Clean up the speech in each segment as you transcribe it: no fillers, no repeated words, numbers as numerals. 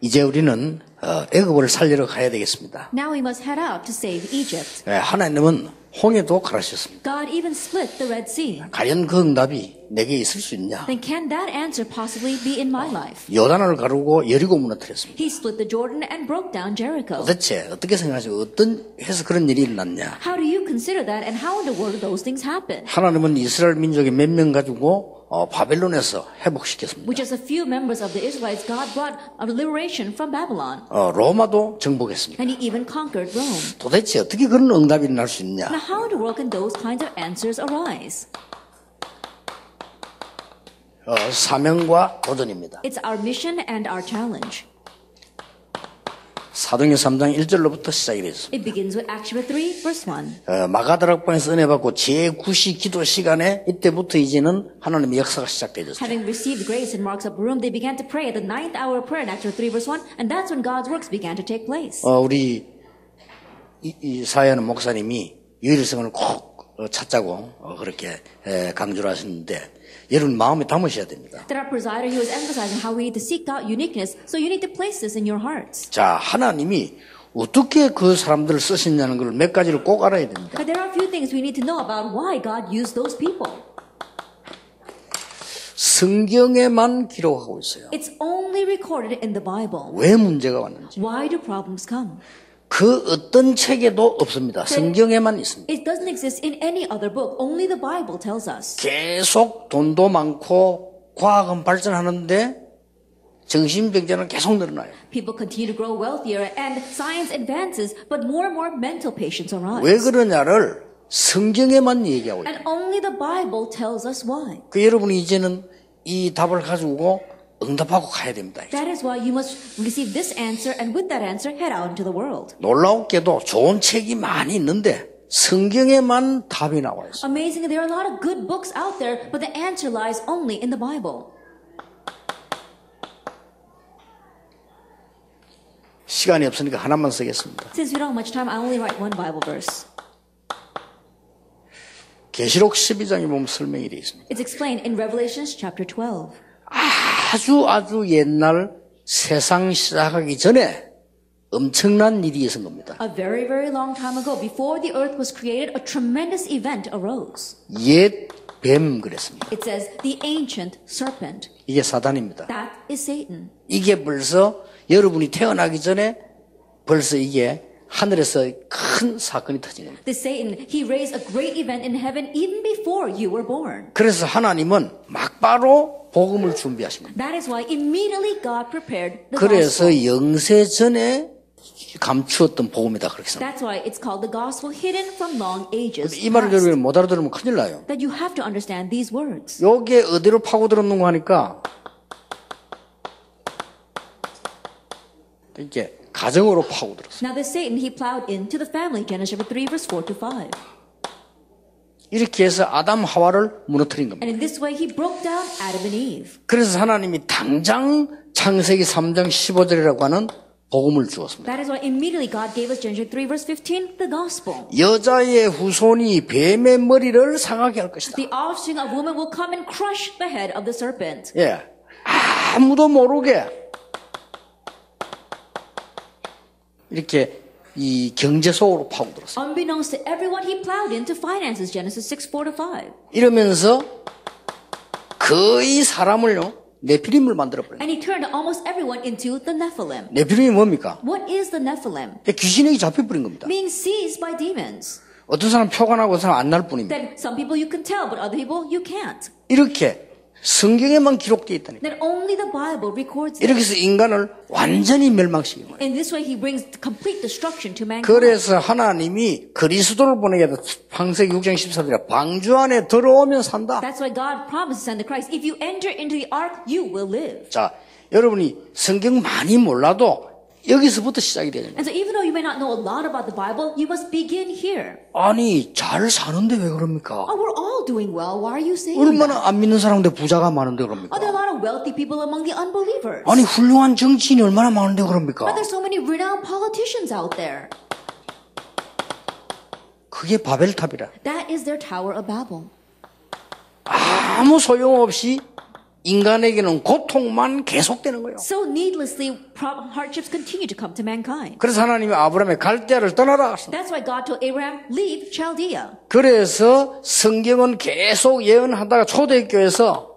이제 우리는 애굽을 살리러 가야 되겠습니다. Now we must head out to save Egypt. 하나님은 홍해도 가르쳤습니다. God even split the Red Sea. 과연 그 응답이 내게 있을 수 있냐? Then can that answer possibly be in my life? 요단을 가르고 여리고 무너뜨렸습니다. He split the Jordan and broke down Jericho. 도대체 어떻게 생각하세요? 어떤 해서 그런 일이 일어났냐? How do you consider that, and how in the world do those things happen? 하나님은 이스라엘 민족의 몇 명 가지고 바벨론에서 회복시켰습니다. With just a few members of the Israelites, God brought a liberation from Babylon. 로마도 정복했습니다. And he even conquered Rome. 도대체 어떻게 그런 응답이 일어날 수 있냐? Now how in the world can those kinds of answers arise? 사명과 도전입니다. It's our mission and our challenge. 사도행전 3장 1절로부터 시작이 됐습니다. It begins with Acts chapter 3, verse 1. 마가다락방에서 은혜 받고 제9시 기도 시간에 이때부터 이제는 하나님의 역사가 시작되었습니다. Having received grace in Mark's upper room, they began to pray at the 9th hour of prayer in Acts chapter 3, verse 1, and that's when God's works began to take place. 우리 이 사회하는 목사님이 유일성을 꼭 찾자고 그렇게 강조를 하셨는데 여러분 마음에 담으셔야 됩니다. That our presider, he was emphasizing how we need to seek out uniqueness, so you need to place this in your hearts. 자, 하나님이 어떻게 그 사람들을 쓰셨냐는 걸 몇 가지를 꼭 알아야 됩니다. But there are a few things we need to know about why God used those people. 성경에만 기록하고 있어요. It's only recorded in the Bible. 왜 문제가 왔는지. Why do problems come? 그 어떤 책에도 없습니다. 성경에만 있습니다. It doesn't exist in any other book. Only the Bible tells us. 계속 돈도 많고 과학은 발전하는데 정신병자는 계속 늘어나요. People continue to grow wealthier and science advances, but more and more mental patients arise. 왜 그러냐를 성경에만 얘기하고 있어요. And only the Bible tells us why. 여러분이 이제는 이 답을 가지고 응답하고 가야 됩니다. That is why you must receive this answer, and with that answer head out into the world. 놀라웠게도 좋은 책이 많이 있는데 성경에만 답이 나와 있어요. Amazingly, there are a lot of good books out there, but the answer lies only in the Bible. 시간이 없으니까 하나만 쓰겠습니다. Since we don't have much time, I only write one Bible verse. 계시록 12장에 보면 설명이 되어 있습니다. It's explained in Revelation chapter 12. 아주 옛날 세상 시작하기 전에 엄청난 일이 있은 겁니다. A very, very long time ago, before the earth was created, a tremendous event arose. 옛 뱀 그랬습니다. It says, the ancient serpent. 이게 사단입니다. That is Satan. 이게 벌써 여러분이 태어나기 전에 벌써 이게 하늘에서 큰 사건이 터진 겁니다. This Satan, he raised a great event in heaven even before you were born. 그래서 하나님은 막바로 복음을 준비하신 겁니다. That is why immediately God prepared the 그래서 gospel. 영세 전에 감추었던 복음이다 그렇게 생각합니다. That's why it's called the gospel hidden from long ages 이 말을 past. 여러분이 못 알아들으면 큰일 나요. That you have to understand these words. 요게 어디로 파고들었는가 하니까 이게 가정으로 파고들었어요. Now this Satan, he plowed into the family, Genesis chapter 3, verse 4 to 5. 이렇게 해서 아담 하와를 무너뜨린 겁니다. And in this way, he broke down Adam and Eve. 그래서 하나님이 당장 창세기 3장 15절이라고 하는 복음을 주었습니다. That is why immediately God gave us Genesis 3, verse 15, the gospel. 여자의 후손이 뱀의 머리를 상하게 할 것이다. The offspring of woman will come and crush the head of the serpent. 예, 아무도 모르게 이렇게 이 경제 속으로 파고들었어요. Unbeknownst to everyone, he plowed into finances, Genesis 6, 4 to 5. 이러면서 거의 사람을요 네피림을 만들어버려요. And he turned almost everyone into the Nephilim. 네피림이 뭡니까? What is the Nephilim? 귀신에게 잡혀버린 겁니다. Being seized by demons. 어떤 사람 표가 나고 어떤 사람 안 날 뿐입니다. That some people you can tell, but other people you can't. 이렇게 성경에만 기록되어 있다니까. That only the Bible records it. 이렇게 해서 인간을 완전히 멸망시킨 거예요. In this way, he brings complete destruction to mankind. 그래서 하나님이 그리스도를 보내게 해서 창세기 6장 14절에 방주 안에 들어오면 산다. That's why God promises to send the Christ. If you enter into the ark, you will live. 자, 여러분이 성경 많이 몰라도 여기서부터 시작이 되는 거예요. And so even though you may not know a lot about the Bible, you must begin here. 아니 잘 사는데 왜 그럽니까? Oh, we're all doing well. Why are you saying 얼마나 that? 안 믿는 사람인데 부자가 많은데 그럽니까? Oh, there are a lot of wealthy people among the unbelievers. 아니 훌륭한 정치인이 얼마나 많은데 그럽니까? But there's so many renowned politicians out there. 그게 바벨탑이라. That is their Tower of Babel. 아무 소용없이 인간에게는 고통만 계속되는 거예요. So needlessly, hardships continue to come to mankind. 그래서 하나님이 아브라함의 갈대아를 떠나라 하셨어요. That's why God told Abraham, leave Chaldea. 그래서 성경은 계속 예언하다가 초대교회에서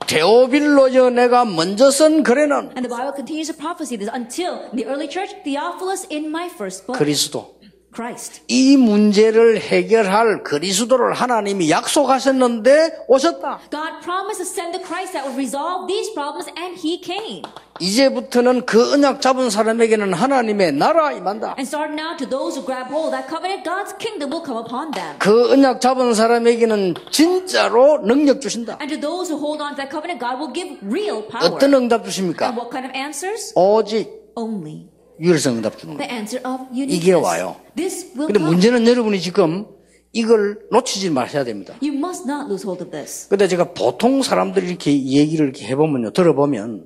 데오빌로여 내가 먼저 쓴 글에는 And the Bible continues to prophesy this until in the early church, Theophilus in my first book, 그리스도. Christ. 이 문제를 해결할 그리스도를 하나님이 약속하셨는데 오셨다. God promised to send the Christ that would resolve these problems, and He came. 이제부터는 그 언약 잡은 사람에게는 하나님의 나라 임한다. And starting now, to those who grab hold of that covenant, God's kingdom will come upon them. 그 언약 잡은 사람에게는 진짜로 능력 주신다. And to those who hold on to that covenant, God will give real power. 어떤 응답 주십니까? And what kind of answers? 오직 Only 유일성 응답 주는 the 거예요. answer of 이게 uniqueness. 와요. This will 근데 come. 문제는 여러분이 지금 이걸 놓치지 마셔야 됩니다. You must not lose hold of this. 근데 제가 보통 사람들이 이렇게 얘기를 이렇게 해보면요, 들어보면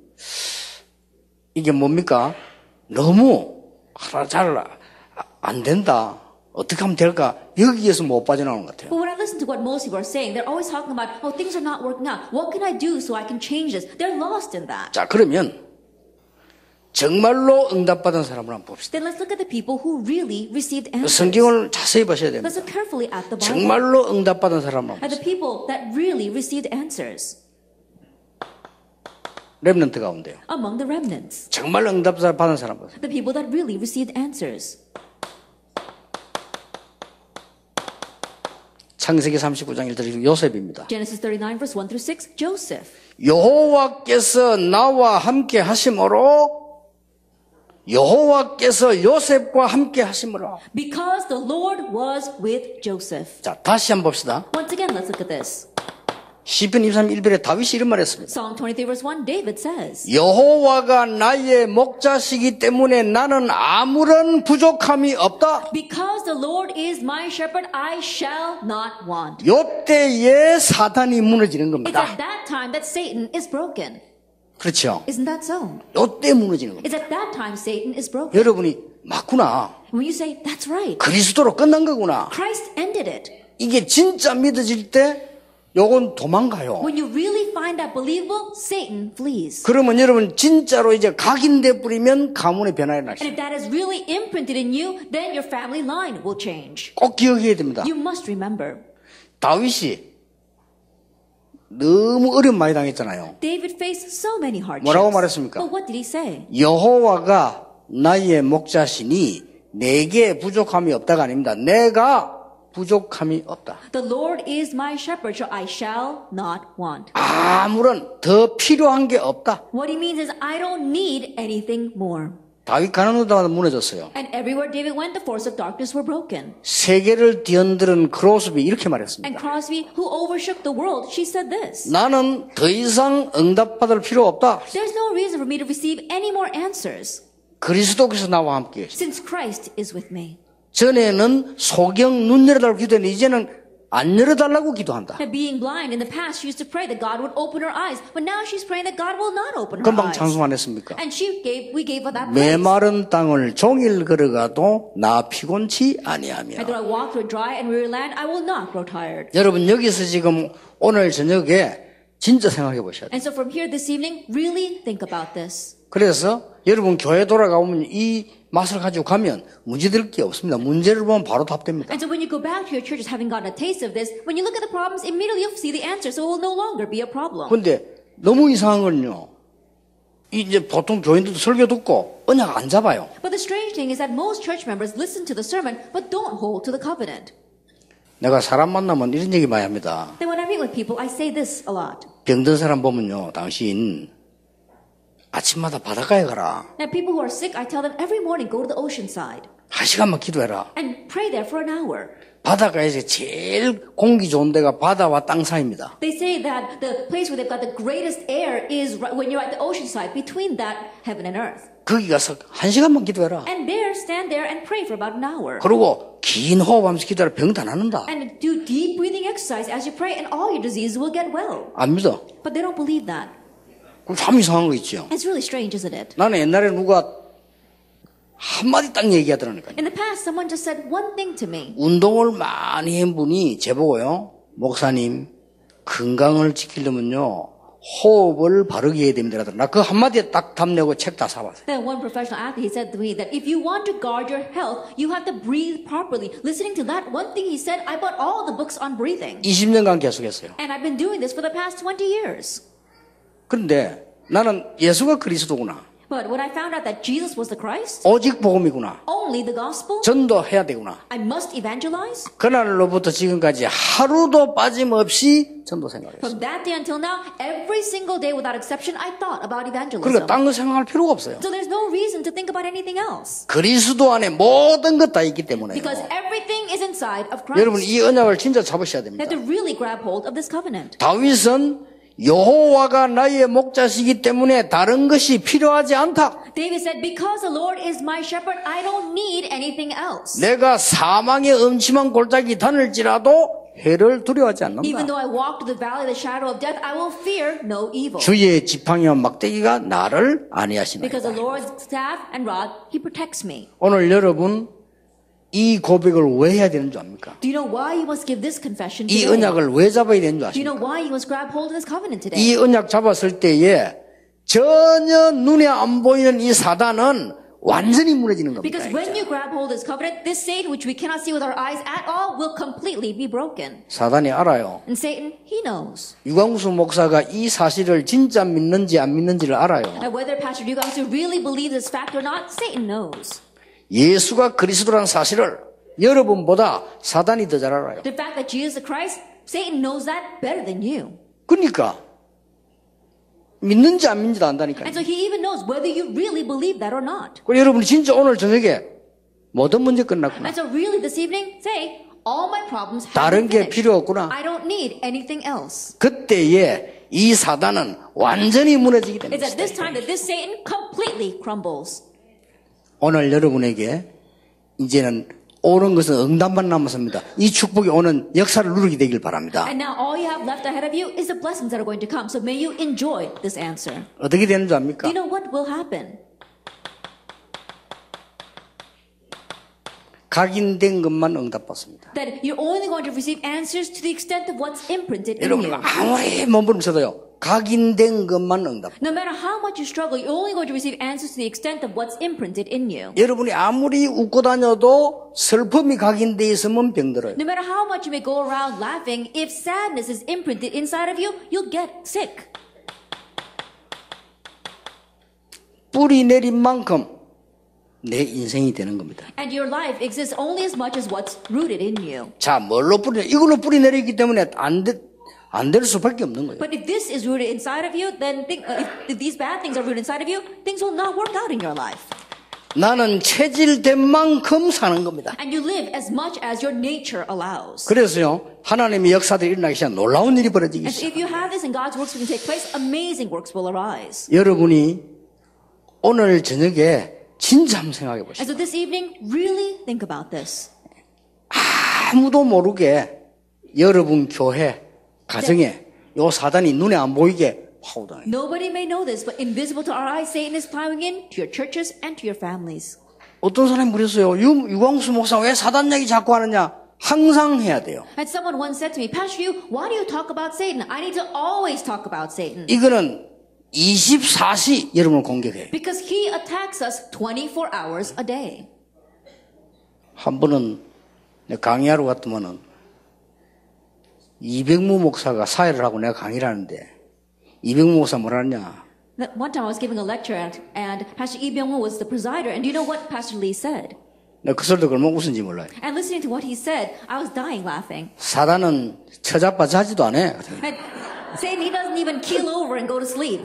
이게 뭡니까? 너무 잘 안 된다. 어떻게 하면 될까? 여기에서 못 빠져나오는 것 같아요. But when I listen to what most people are saying, they're always talking about, oh, things are not working out. What can I do so I can change this? They're lost in that. 자, 그러면 정말로 응답받은 사람을 한번 봅시다. Then let's look at the people who really received answers. 성경을 자세히 보셔야 됩니다. Let's look carefully at the Bible. 정말로 응답받은 사람만 At the 보세요. people that really received answers 렘넌트 가운데요. among the remnants. 정말 응답받은 사람 보세요. The people that really received answers. 창세기 39장 1절 요셉입니다. Genesis 39 verse 1 through 6, Joseph. 여호와께서 나와 함께 하심으로 여호와께서 요셉과 함께 하심으로. Because the Lord was with Joseph. 자, 다시 한번 봅시다. Once again, let's look at this. 시편 23:1절에 다윗이 이런 말 했습니다. Psalm 23 verse 1, David says, 여호와가 나의 목자시기 때문에 나는 아무런 부족함이 없다. Because the Lord is my shepherd, I shall not want. 요때에 사탄이 무너지는 It's 겁니다. at that time that Satan is broken. 그렇죠. Isn't that so? 요때 무너지는 겁니다. It's at that time Satan is broken. 여러분이 맞구나. When you say, that's right, 그리스도로 끝난 거구나. Christ ended it. 이게 진짜 믿어질 때 요건 도망가요. When you really find that believable, Satan flees. 그러면 여러분 진짜로 이제 각인돼 버리면 가문의 변화가 And 나십니다. if that is really imprinted in you, then your family line will change. 꼭 기억해야 됩니다. You must remember. 다윗이 너무 어려움 많이 당했잖아요. David faced so many hardships. 뭐라고 말했습니까? But what did he say? 여호와가 나의 목자시니 내게 부족함이 없다가 아닙니다. 내가 부족함이 없다. The Lord is my shepherd, so I shall not want. 아무런 더 필요한 게 없다. What he means is I don't need anything more. 다윗 가는 데마다 무너졌어요. And everywhere David went, the force of darkness were broken. 세계를 뒤흔드는 크로스비 이렇게 말했습니다. And Crosby, who overshook the world, she said this. 나는 더 이상 응답받을 필요 없다. There's no reason for me to receive any more answers, 그리스도께서 나와 함께 계십니다. since Christ is with me. 전에는 소경 눈 열어달라고 기도했는데 이제는 안 열어달라고 기도한다. And being blind, in the past, she used to pray that God would open her eyes, but now she's praying that God will not open her 금방 eyes. 찬송 안 했습니까? And we gave her that praise. 메마른 땅을 종일 걸어가도 나 피곤치 And 아니하며. though I walk through a dry and weary land, I will not grow tired. 여러분 여기서 지금 오늘 저녁에 진짜 생각해 보셔야 돼요. And so from here this evening, really think about this. 그래서 여러분 교회 돌아가면 이 맛을 가지고 가면 문제될 게 없습니다. 문제를 보면 바로 답됩니다. And so when you go back to your churches having gotten a taste of this, when you look at the problems, immediately you'll see the answer, so it will no longer be a problem. 근데 너무 이상한 건요. 이제 보통 교인들도 설교 듣고 언약 안 잡아요. But the strange thing is that most church members listen to the sermon, but don't hold to the covenant. 내가 사람 만나면 이런 얘기 많이 합니다. Then when I meet with people, I say this a lot. 병든 사람 보면요. 당신 아침마다 바닷가에 가라. Now people who are sick, I tell them every morning go to the ocean side 1시간만 기도해라. and pray there for an hour. 바닷가에서 제일 공기 좋은 데가 바다와 땅 사이입니다. They say that the place where they've got the greatest air is when you're at the ocean side, between that heaven and earth. 거기 가서 1시간만 기도해라. And there, stand there and pray for about an hour. 그리고 긴 호흡하면서 기도하라. 병도 안 낫는다. And do deep breathing exercise as you pray, and all your diseases will get well. 안 믿어? But they don't believe that. 그럼 참 이상한 거 있죠. It's really strange, isn't it? 나는 옛날에 누가 한마디 딱 얘기하더라니까요. In the past, someone just said one thing to me. 운동을 많이 한 분이 제보고요. 목사님, 건강을 지키려면요. 호흡을 바르게 해야 됩니다. 나 그 한마디에 딱 답내고 책 다 사봤어요. Then one professional athlete, he said to me that if you want to guard your health, you have to breathe properly. Listening to that one thing he said, I bought all the books on breathing. 20년간 계속했어요. And I've been doing this for the past 20 years. 그런데 나는 예수가 그리스도구나. But when I found out that Jesus was the Christ, 오직 복음이구나. only the gospel, 전도해야 되구나. I must evangelize. 그날로부터 지금까지 하루도 빠짐없이 전도 생각했어요. From that day until now, every single day without exception, I thought about evangelism. 그러니까 딴 거 생각할 필요가 없어요. So there's no reason to think about anything else. 그리스도 안에 모든 것 다 있기 때문에요. Because everything is inside of Christ. 여러분 이 언약을 진짜 잡으셔야 You 됩니다. have to really grab hold of this covenant. 다윗은 여호와가 나의 목자시기 때문에 다른 것이 필요하지 않다. David said, because the Lord is my shepherd, I don't need anything else. 내가 사망의 음침한 골짜기 다닐지라도 해를 두려워하지 Even 않는다. though I walk through the valley of the shadow of death, I will fear no evil. 주의 지팡이와 막대기가 나를 안위하시나이다. Because the Lord's staff and rod, He protects me. 오늘 여러분 이 고백을 왜 해야 되는 줄 압니까? Do you know why you must give this confession 이 today? 언약을 왜 잡아야 되는 줄 Do you know 아십니까? why you must grab hold of this covenant today? 이 언약 잡았을 때에 전혀 눈에 안 보이는 이 사단은 완전히 무너지는 겁니다. Because when you grab hold of this covenant, this Satan, which we cannot see with our eyes at all, will completely be broken. 사단이 알아요. And Satan, he knows. 유광수 목사가 이 사실을 진짜 믿는지 안 믿는지를 알아요. And whether Pastor Yugang really believes this fact or not, Satan knows. 예수가 그리스도라는 사실을 여러분보다 사단이 더 잘 알아요. The fact that Jesus is the Christ, Satan knows that better than you. 그러니까 믿는지 안 믿는지도 안다니까요. And so he even knows whether you really believe that or not. 그리고 여러분이 진짜 오늘 저녁에 모든 문제 끝났구나. And so really this evening, say, all my problems have 다른 been 게 finished. 필요 없구나. I don't need anything else. 그때에 이 사단은 완전히 무너지게 It's 됩니다. at this time that this Satan completely crumbles. 오늘 여러분에게 이제는 옳은 것은 응답만 남았습니다. 이 축복이 오는 역사를 누리게 되길 바랍니다. And now all you have left ahead of you is the blessings that are going to come. So may you enjoy this answer. 어떻게 되는 줄 Do 압니까? you know what will happen? 각인된 것만 응답받습니다. That you're only going to receive answers to the extent of what's imprinted in 여러분 you. 아무리 몸부림쳐도요. 각인된 것만 응답. No matter how much you struggle, you're only going to receive answers to the extent of what's imprinted in you. 여러분이 아무리 웃고 다녀도 슬픔이 각인돼 있으면 병들어요. No matter how much you may go around laughing, if sadness is imprinted inside of you, you'll get sick. 뿌리 내린 만큼 내 인생이 되는 겁니다. And your life exists only as much as what's rooted in you. 자, 뭘로 뿌리? 이걸로 뿌리 내리기 때문에 안 될 수밖에 없는 거예요. But if this is rooted inside of you, then if these bad things are rooted inside of you, things will not work out in your life. 나는 체질된 만큼 사는 겁니다. And you live as much as your nature allows. 그래서요, 하나님의 역사들이 일어나기 시작 놀라운 일이 벌어지기 And so if 시작. you have this and God's works can take place, amazing works will arise. 여러분이 오늘 저녁에 진짜 한번 생각해 And 보시죠. so this evening, really think about this. 아무도 모르게 여러분 교회, 가정에 요 사단이 눈에 안 보이게 파고다녀요. Nobody may know this, but invisible to our eyes, Satan is plowing in to your churches and to your families. 어떤 사람이 그랬어요. 유광수 목사 왜 사단 얘기 자꾸 하느냐? 항상 해야 돼요. And someone once said to me, Pastor Yu, why do you talk about Satan? I need to always talk about Satan. 이거는 24시 여러분을 공격해요. Because he attacks us 24 hours a day. 한 번은 강의하러 갔더만은 이백무 목사가 사회를 하고 내가 강의를 하는데 이백무 목사 뭐라 하냐? One time I was giving a lecture and Pastor Lee Byung-woo was the presider. And do you know what Pastor Lee said? 내가 그 소리 듣고 얼마나 웃은지 몰라요. And listening to what he said, I was dying laughing. 사단은 처자빠자지도 않아. And Satan, he doesn't even keel over and go to sleep.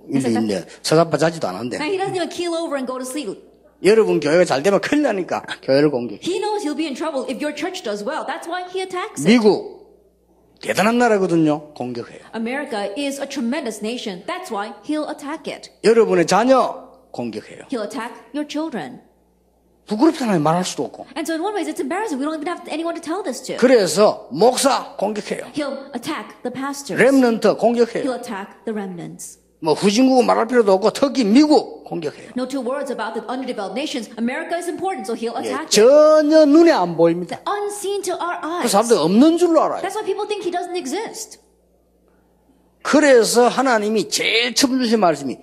일리 있네. 처자빠자지도 않은데. Now, he doesn't even keel over and go to sleep. 여러분 교회가 잘 되면 큰일 나니까 교회를 공격해. He knows he'll be in trouble if your church does well. That's why he attacks it. 미국 대단한 나라거든요. 공격해요. America is a tremendous nation. That's why he'll attack it. 여러분의 자녀 공격해요. He'll attack your children. 부끄럽잖아요. 말할 수도 없고. And so in one way, it's embarrassing. We don't even have anyone to tell this to. 그래서 목사 공격해요. He'll attack the pastors. 렘넌트 공격해요. He'll attack the remnants. 뭐 후진국은 말할 필요도 없고 특히 미국 공격해요. No two words about the underdeveloped nations. America is important, so he'll 예, attack it. 전혀 눈에 안 보입니다. Unseen to our 그 eyes. 사람들 없는 줄로 알아요. That's why people think he doesn't exist. 그래서 하나님이 제일 처음 주신 말씀이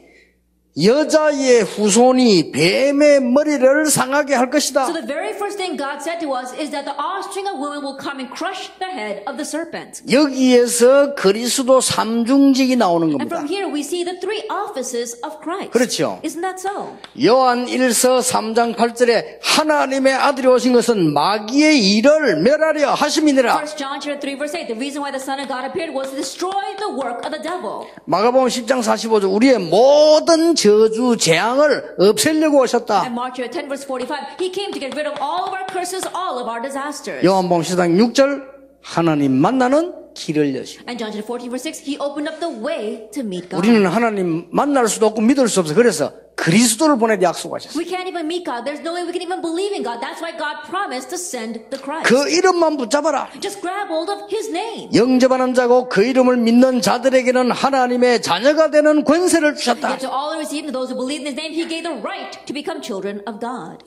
여자의 후손이 뱀의 머리를 상하게 할 것이다. So the very first thing God said to us is that the offspring of women will come and crush the head of the serpent. 여기에서 그리스도 삼중직이 나오는 And 겁니다. from here we see the three offices of Christ. 그렇죠. Isn't that so? 요한 1서 3장 8절에 하나님의 아들이 오신 것은 마귀의 일을 멸하려 하심이니라. 1 John 3 verse 8, the reason why the Son of God appeared was to destroy the work of the devil. 마가복음 10장 45절 우리의 모든 저주 재앙을 없애려고 오셨다. And Mark 10 verse 45, he came to get rid of all of our curses, all of our disasters. 요한복음 10장 6절 하나님 만나는 길을 여시고. And John 14 verse 6, he opened up the way to meet God. 우리는 하나님 만날 수도 없고 믿을 수 없어. 그래서 그리스도를 보내 약속하셨어요. We can't even meet God. There's no way we can even believe in God. That's why God promised to send the Christ. 그 이름만 붙잡아라. Just grab hold of His name. 영접하는 자고 그 이름을 믿는 자들에게는 하나님의 자녀가 되는 권세를 주셨다. Yet to all who receive, to those who believe in His name, He gave the right to become children of God.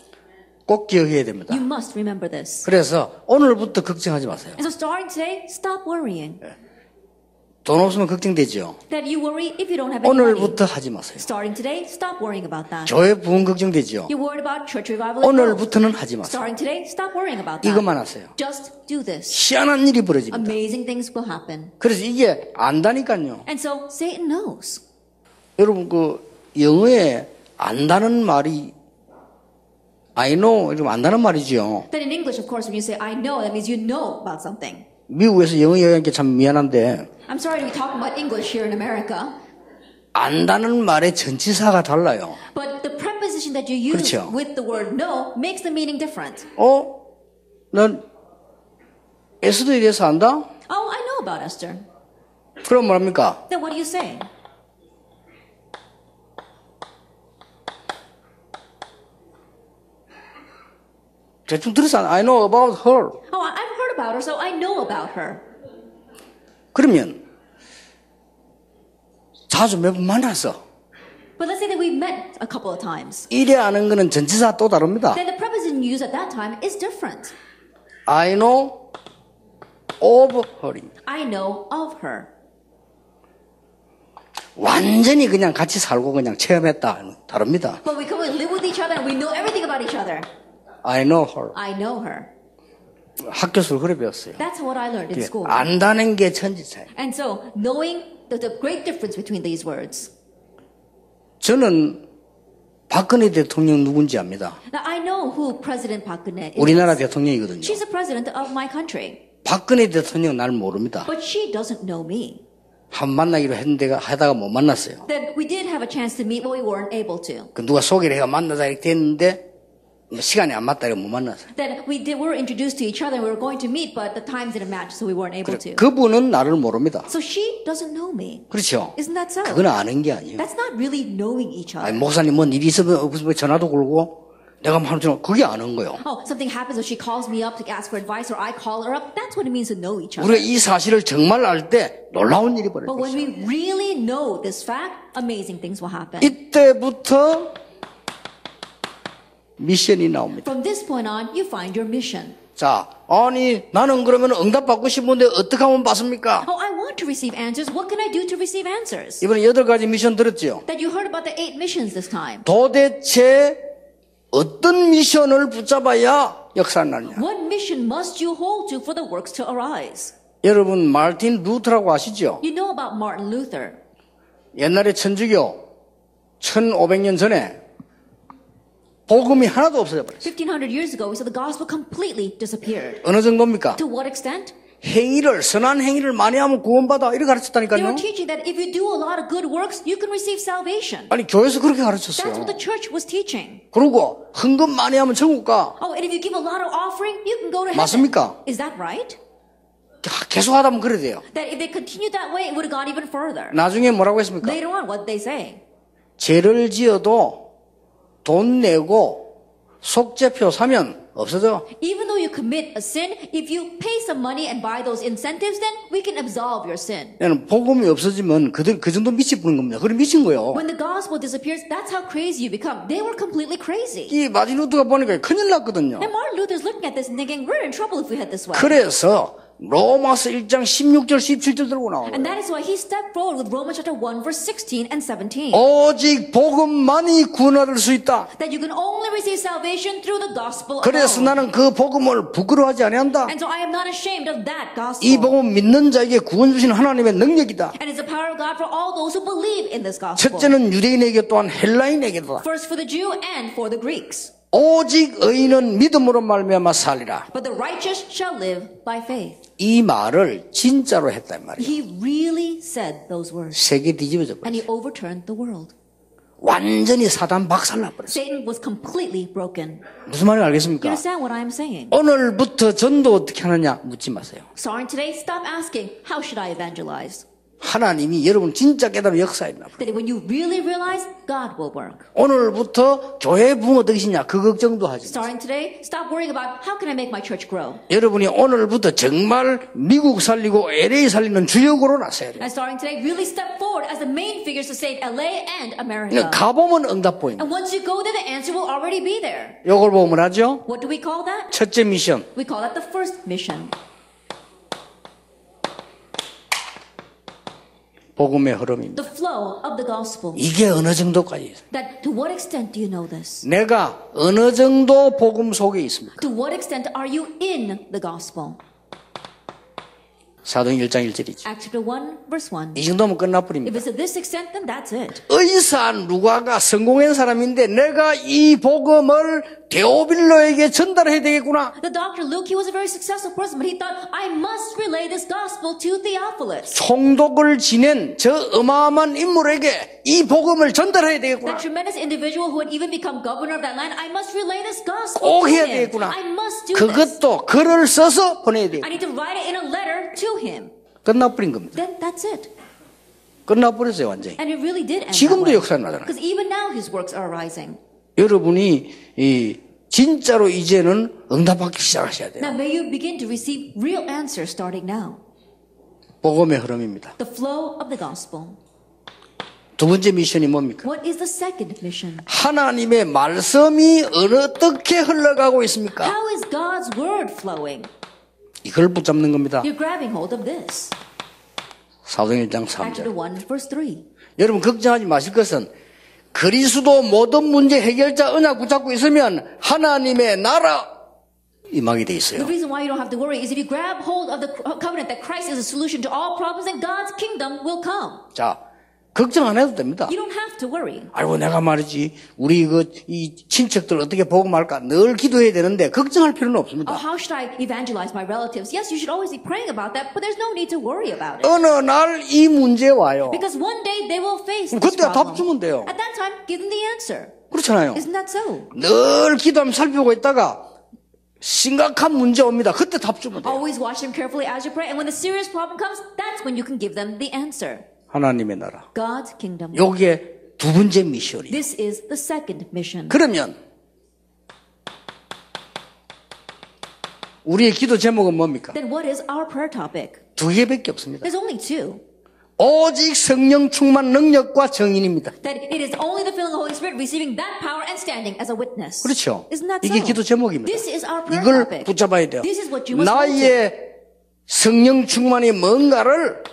꼭 기억해야 됩니다. You must remember this. 그래서 오늘부터 걱정하지 마세요. And so starting today, stop worrying. 돈 없으면 걱정되죠. That you worry if you don't have any money. 오늘부터 하지 마세요. Starting today, stop worrying about that. 교회 부흥 걱정되죠. You're worried about church revival. 오늘부터는 하지 마세요. Starting today, stop worrying about that. 이것만 하세요. Just do this. 희한한 일이 벌어집니다. Amazing things will happen. 그래서 이게 안다니까요. And so Satan knows. 여러분 그 영어에 안다는 말이 I know 이러면 안다는 말이죠. Then in English, of course, when you say I know, that means you know about something. 미국에서 영어 얘기하는 게 참 미안한데 I'm sorry to be talking about English here in America. 안다는 말의 전치사가 달라요. But the preposition that you use 그렇죠. with the word know makes the meaning different. 넌 에스더에 대해서 안다? Oh, I know about Esther. 그럼 뭐합니까? Then what do you say? 대충 들었어. I know about her. Oh, I've heard about her, so I know about her. 그러면 자주 몇 번 만났어. But let's say that we met a couple of times. 이래 아는 거는 전치사 또 다릅니다. Then the preposition you use at that time is different. I know of her. I know of her. 완전히 그냥 같이 살고 그냥 체험했다. 다릅니다. But we come and live with each other and we know everything about each other. I know her. I know her. 학교에서 그래 배웠어요. That's what I learned in school. 안다는 게 천지차예요. And so knowing the great difference between these words. 저는 박근혜 대통령 누군지 압니다. Now I know who President Park Geun-hye is. 우리나라 대통령이거든요. She's the president of my country. 박근혜 대통령 날 모릅니다. But she doesn't know me. 한 만나기로 했는데 하다가 못 만났어요. Then we did have a chance to meet, but we weren't able to. 그 누가 소개를 해가 만나자 이렇게 됐는데 시간이 안 맞다 이러고 못 만났어요. Then we were introduced to each other and we were going to meet, but the times didn't match, so we weren't able to. 그분은 나를 모릅니다. So she doesn't know me. 그렇죠? Isn't that so? 그건 아는 게 아니에요. That's not really knowing each other. 아니, 목사님 뭔 일이 있으면 없으면 전화도 걸고 내가 하는 줄 그게 아는 거예요. Oh, something happens or she calls me up to ask for advice or I call her up. That's what it means to know each other. 우리가 이 사실을 정말 알 때 놀라운 일이 But 벌어져요. when we really know this fact, amazing things will happen. 이때부터 미션이 나옵니다. From this point on, you find your mission. 자, 아니 나는 그러면 응답받고 싶은데 어떻게 하면 받습니까? Oh, I want to receive answers. What can I do to receive answers? 이번에 8가지 미션 들었죠? That you heard about the 8 missions this time. 도대체 어떤 미션을 붙잡아야 역사가 나냐? What mission must you hold to for the works to arise? 여러분 마르틴 루터라고 아시죠? You know about Martin Luther. 옛날에 천주교 1500년 전에 복음이 하나도 없어져 버렸어요. 1500 years ago, we saw the gospel completely disappeared. 어느 정도입니까? To what extent? 행위를 선한 행위를 많이 하면 구원받아 이렇게 They 가르쳤다니까요. were teaching that if you do a lot of good works, you can receive salvation. 아니 교회에서 그렇게 That's 가르쳤어요. what the church was teaching. 그리고 헌금 많이 하면 천국 가. Oh, and if you give a lot of offering, you can go to heaven. 맞습니까? Is that right? 계속 하다 보면 그래 돼요. That if they continued that way, it would have gone even further. 나중에 뭐라고 했습니까? Later on, what did they say? 죄를 지어도 돈 내고 속죄표 사면 없어져. Even though you commit a sin, if you pay some money and buy those incentives, then we can absolve your sin. 복음이 없어지면 그 정도 미치 부는 겁니다. 그래 미친 거예요. When the gospel disappears, that's how crazy you become. They were completely crazy. 이 마틴 루터가 보니까 큰일 났거든요. And Martin Luther's looking at this and thinking, we're in trouble if we head this way. 그래서 로마서 1장 16절 17절 들고 나와요. And that is why he stepped forward with Romans chapter 1 verse 16 and 17. 오직 복음만이 구원을 얻을 수 있다. That you can only receive salvation through the gospel 그래서 alone. 나는 그 복음을 부끄러워하지 아니한다. And so I am not ashamed of that gospel. 이 복음 믿는 자에게 구원 주시는 하나님의 능력이다. And it's the power of God for all those who believe in this gospel. 첫째는 유대인에게 또한 헬라인에게도 First for the Jew and for the Greeks. 오직 의인은 믿음으로 말미암아 살리라. But the righteous shall live by faith. 이 말을 진짜로 했단 말이에요. He really said those words. 세계 뒤집어져 And 버렸어요. he overturned the world. 완전히 사단 박살나버렸어요. Satan was completely broken. 무슨 말인지 You 알겠습니까? understand what I am saying? 오늘부터 전도 어떻게 하느냐 묻지 마세요. Starting today, stop asking, how should I evangelize? 하나님이 여러분 진짜 깨달은 역사였나 봐요. That when you really realize, God will work. 오늘부터 교회 부흥 어떻게 시냐 그 걱정도 하지 마세요. Starting today, stop worrying about how can I make my church grow. 여러분이 오늘부터 정말 미국 살리고 LA 살리는 주역으로 나서야 돼요. And starting today, really step forward as the main figures to save LA and America. 가보면 응답 보입니다. And once you go there, the answer will already be there. 이걸 보면 하죠. What do we call that? 첫째 미션. We call that the first mission. 복음의 흐름입니다. The flow of the gospel. 이게 어느 정도까지 있어요? That to what extent do you know this? 내가 어느 정도 복음 속에 있습니까? To what extent are you in the gospel? 사도행 1장 1절이죠. Acts chapter 1 verse 1. 이 정도면 If 끝나버립니다. it's to this extent, then that's it. 의사 누가가 성공한 사람인데 내가 이 복음을 데오빌로에게 전달해야 되겠구나. The doctor Luke, he was a very successful person, but he thought, I must relay this gospel to Theophilus. 총독을 지낸 저 어마어마한 인물에게 이 복음을 전달해야 되겠구나. That tremendous individual who had even become governor of that land, I must relay this gospel 꼭 to 해야 him. 되겠구나. I must do this. 그것도 글을 써서 보내야 돼요. I need to write it in a letter to him. 끝나버린 겁니다. Then that's it. 끝나버렸어요 완전히. And it really did end that 지금도 way. 역사 나잖아요. Because even now his works are arising. 여러분이 이 진짜로 이제는 응답받기 시작하셔야 돼요. Now may you begin to receive real answers starting now. 복음의 흐름입니다. The flow of the gospel. 두 번째 미션이 뭡니까? What is the second mission? 하나님의 말씀이 어떻게 흘러가고 있습니까? How is God's word flowing? 이걸 붙잡는 겁니다. You're grabbing hold of this. 사도행 1장 Acts chapter 3절. 1 verse 3. 여러분 걱정하지 마실 것은 그리스도 모든 문제 해결자 언약 붙잡고 있으면 하나님의 나라 임하게 돼 있어요. The reason why you don't have to worry is if you grab hold of the covenant that Christ is a solution to all problems, then God's kingdom will come. 자, 걱정 안 해도 됩니다. You don't have to worry. 아이고 내가 말이지 우리 이 친척들 어떻게 복음할까 늘 기도해야 되는데 걱정할 필요는 Oh, 없습니다. how should I evangelize my relatives? Yes, you should always be praying about that, but there's no need to worry about it. 어느 날 이 문제 와요. Because one day they will face this 그때 답 problem. 주면 돼요. At that time, give them the answer. 그렇잖아요. Isn't that so? 늘 기도하면 살피고 있다가 심각한 문제 옵니다. 그때 답 주면 돼요. Always watch them carefully as you pray, and when the serious problem comes, that's when you can give them the answer. 하나님의 나라. God's kingdom. 요게 두 번째 미션이에요. This is the second mission. 그러면 우리의 기도 제목은 뭡니까? Then what is our prayer topic? 두 개밖에 없습니다. There's only two. 오직 성령 충만 능력과 정인입니다. That it is only the filling of the Holy Spirit receiving that power and standing as a witness. 그렇죠. Isn't that 이게 so? 기도 제목입니다. This is our prayer 이걸 topic. 붙잡아야 돼요. This is what you must hold to. 나의 성령 충만이 뭔가를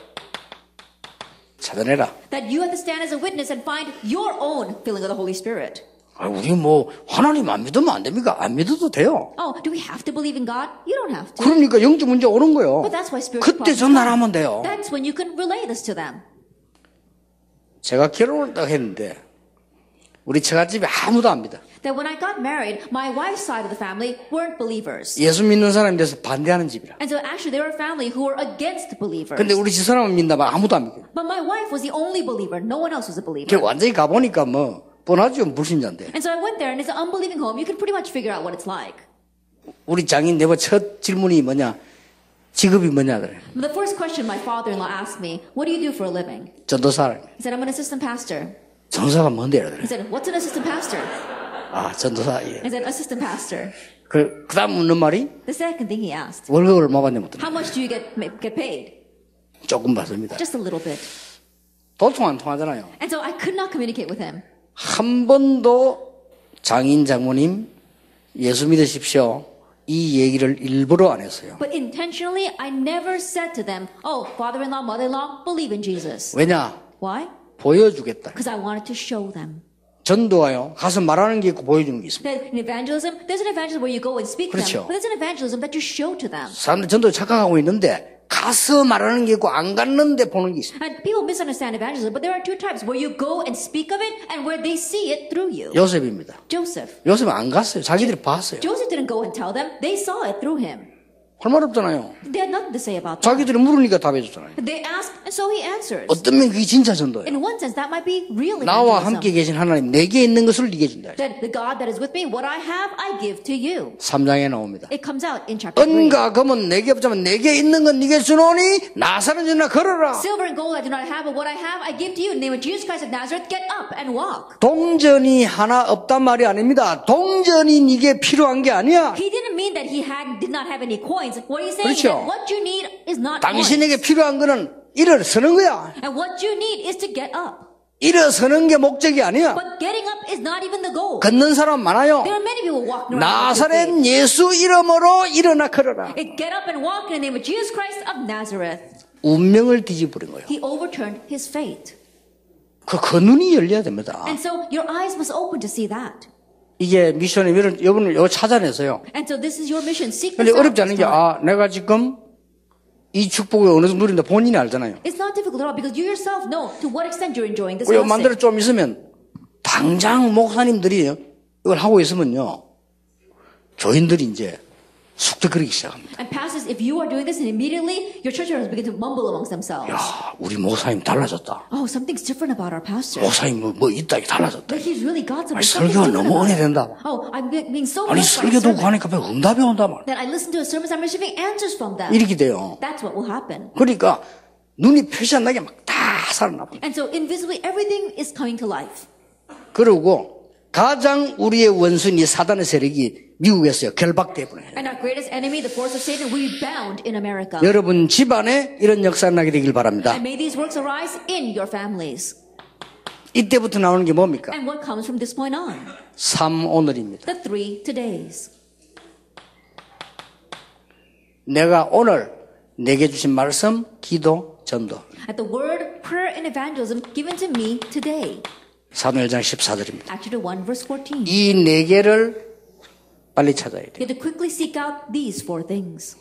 찾아내라. That you have to stand as a witness and find your own filling of the Holy Spirit. 아, 우리 뭐 하나님 안 믿으면 안 됩니까? 안 믿어도 돼요. Oh, do we have to believe in God? You don't have to. 그러니까 영적 문제 오는 거예요. But that's why spiritual 그때 problems 전달하면 come. 돼요. That's when you can relay this to them. 제가 결혼을 딱 했는데 우리 처갓집에 아무도 안 믿어. That when I got married, my wife's side of the family weren't believers. 예수 믿는 사람에 대해서 반대하는 집이라. And so actually they were a family who were against believers. 근데 우리 집 사람은 믿나봐 아무도 안 믿어요. But my wife was the only believer. No one else was a believer. 그래 완전히 가보니까 뭐 뻔하죠 불신자인데. And so I went there, and it's an unbelieving home. You can pretty much figure out what it's like. 우리 장인 내가 첫 질문이 뭐냐? 직업이 뭐냐 그래. The first question my father-in-law asked me, what do you do for a living? 전도사. He said, I'm an assistant pastor. 전도사가 뭔데 그래. He said, what's an assistant pastor? 아 전도사. 예. I said, assistant pastor. 그다음 묻는 말이 The second thing he asked, 월급을 얼마 받냐면 how much do you get paid? 조금 받습니다. Just a little bit. 도통 안 통하잖아요. And so I could not communicate with him. 한 번도 장인 장모님 예수 믿으십시오 이 얘기를 일부러 안 했어요. But intentionally, I never said to them, oh, father-in-law, mother-in-law, believe in Jesus. 왜냐? Why? 보여주겠다. Because I wanted to show them. 전도가요. 가서 말하는 게 있고 보여주는 게 있습니다. That in evangelism, there's an evangelism where you go and speak to 그렇죠. them. But there's an evangelism that you show to them. 사람들 전도 착각하고 있는데 가서 말하는 게 있고 안 갔는데 보는 게 있습니다. And people misunderstand evangelism, but there are two types, where you go and speak of it and where they see it through you. 요셉입니다. Joseph. 요셉은 안 갔어요. 자기들이 봤어요. Joseph didn't go and tell them. They saw it through him. 할 말 없잖아요. They had nothing to say about that. 자기들이 물으니까 답해줬잖아요. They asked, and so he answers. 어떤 면 그게 진짜 전도예요. In one sense, that might be real 나와 evangelism. 함께 계신 하나님 내게 있는 것을 네게 준다. That the God that is with me, what I have, I give to you. 3장에 나옵니다. It comes out in chapter 3. 은과 금은 내게 없지만 내게 있는 건 네게 주노니 나사렛 주나 걸어라. Silver and gold I do not have, but what I have, I give to you. In the name of Jesus Christ of Nazareth, get up and walk. 동전이 하나 없단 말이 아닙니다. 동전이 네게 필요한 게 아니야. He didn't mean that he did not have any coins. What he's saying is 그렇죠. that what you need is not 당신에게 coins. 필요한 거는 일어서는 거야. And what you need is to get up. 일어서는 게 목적이 아니야. But getting up is not even the goal. 걷는 사람 많아요. There are many people walking around. 나사렛 예수 이름으로 일어나 걸어라. Get up and walk in the name of Jesus Christ of Nazareth. 운명을 뒤집어버린 거예요. He overturned his fate. 그 눈이 열려야 됩니다. And so your eyes must open to see that. 이게 미션이 여러분을 이거 찾아내서요. And so this is your mission. Seek 근데 this out. 어렵지 않은 게 내가 지금 이 축복을 어느 정도 누린다 본인이 알잖아요. It's not difficult at all because you yourself know to what extent you're enjoying this 그리고 blessing. 만들어 좀 있으면 당장 목사님들이 이걸 하고 있으면요. 교인들이 이제 숙덕거리기 시작합니다. And pastors, if you are doing this and immediately your church members begin to mumble amongst themselves. 야, 우리 목사님 달라졌다. Oh, something's different about our pastor. 목사님 뭐 있다 이게 달라졌다. That he's really got something. 아니, Something's 설교가 different 너무 about him. 은혜된다. Oh, I'm being so 아니 blessed by 설교 듣고 sermon 가니까 응답이 온다 말. that I listen to a sermon, I'm receiving answers from them. 이렇게 돼요. That's what will happen. 그러니까 눈이 표시 안 나게 막 다 살아나버려. And so invisibly everything is coming to life. 그리고 가장 우리의 원수인 이 사단의 세력이 미국에서요 결박돼 버려요. And our greatest enemy, the force of Satan, will be bound in America. 여러분 집안에 이런 역사가 나게 되길 바랍니다. And may these works arise in your families. 이때부터 나오는 게 뭡니까? And what comes from this point on? 3 오늘입니다. The 3 todays. 내가 오늘 내게 주신 말씀, 기도, 전도. At the word, prayer, and evangelism given to me today. 사도행전 14절입니다. Acts 1 verse 14. 이 4개를 빨리 찾아야 돼요. You have to quickly seek out these 4 things.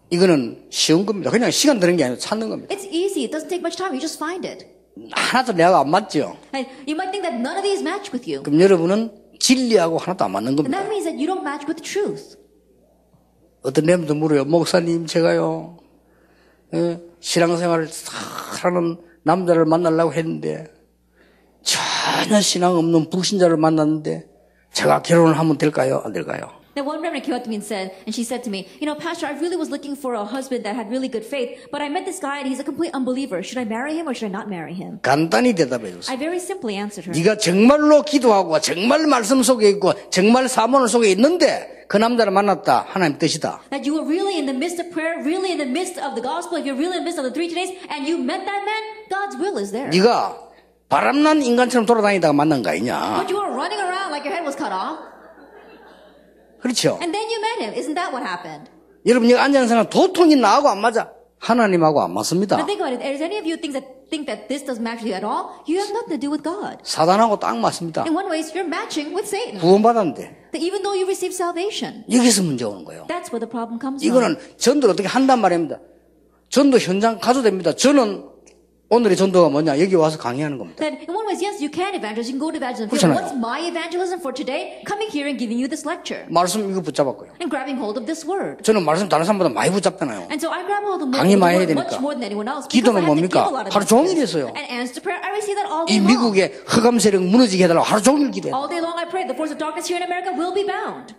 이거는 쉬운 겁니다. 그냥 시간 드는 게 아니라 찾는 겁니다. It's easy. It doesn't take much time. You just find it. 하나도 내가 안 맞죠? And you might think that none of these match with you. 그럼 여러분은 진리하고 하나도 안 맞는 And 겁니다. that means that you don't match with the truth. 어떤 놈도 물어요. 목사님 제가요 신앙생활을 하는 남자를 만나려고 했는데 전혀 신앙 없는 불신자를 만났는데 제가 결혼을 하면 될까요? 안 될까요? Now one reverend came up to me and she said to me, you know, Pastor, I really was looking for a husband that had really good faith, but I met this guy and he's a complete unbeliever. Should I marry him or should I not marry him? 간단히 대답해 주세요. I very simply answered her. 네가 정말로 기도하고 정말 말씀 속에 있고 정말 사모는 속에 있는데 그 남자를 만났다. 하나님 뜻이다. That you were really in the midst of prayer, really in the midst of the gospel, if you're really in the midst of the 3 days, and you met that man, God's will is there. 네가 바람난 인간처럼 돌아다니다가 만난 거 아니냐. But you were running around like your head was cut off. 그렇죠. And then you met him. Isn't that what happened? 여러분 여기 앉아있는 사람 도통이 나하고 안 맞아. 하나님하고 안 맞습니다. Now think about it. Is any of you think that this doesn't match with you at all? You have nothing to do with God. 사단하고 딱 맞습니다. In one way, you're matching with Satan. 구원받았는데 That even though you receive salvation, 여기서 문제 오는 거예요. that's where the problem comes 이거는 from. 전도를 어떻게 한단 말입니다. 전도 현장 가도 됩니다. 저는 오늘의 전도가 뭐냐? 여기 와서 강의하는 겁니다. That in one way, yes, you can evangelize. You can go to evangelism. 그렇잖아요. What's my evangelism for today? Coming here and giving you this lecture 말씀 이거 붙잡았고요. and grabbing hold of this word. 저는 말씀 다른 사람보다 많이 붙잡잖아요. And so I grab hold of the 강의 많이 해야 word 되니까. much more than anyone else because 기도는 I have to give 뭡니까? a lot of 하루 종일 messages. 했어요. And answer to prayer, I receive that all 이 day long. 미국의 흑암 세력 무너지게 해달라고 하루 종일 기도해요. All day long I pray. The force of darkness here in America will be bound.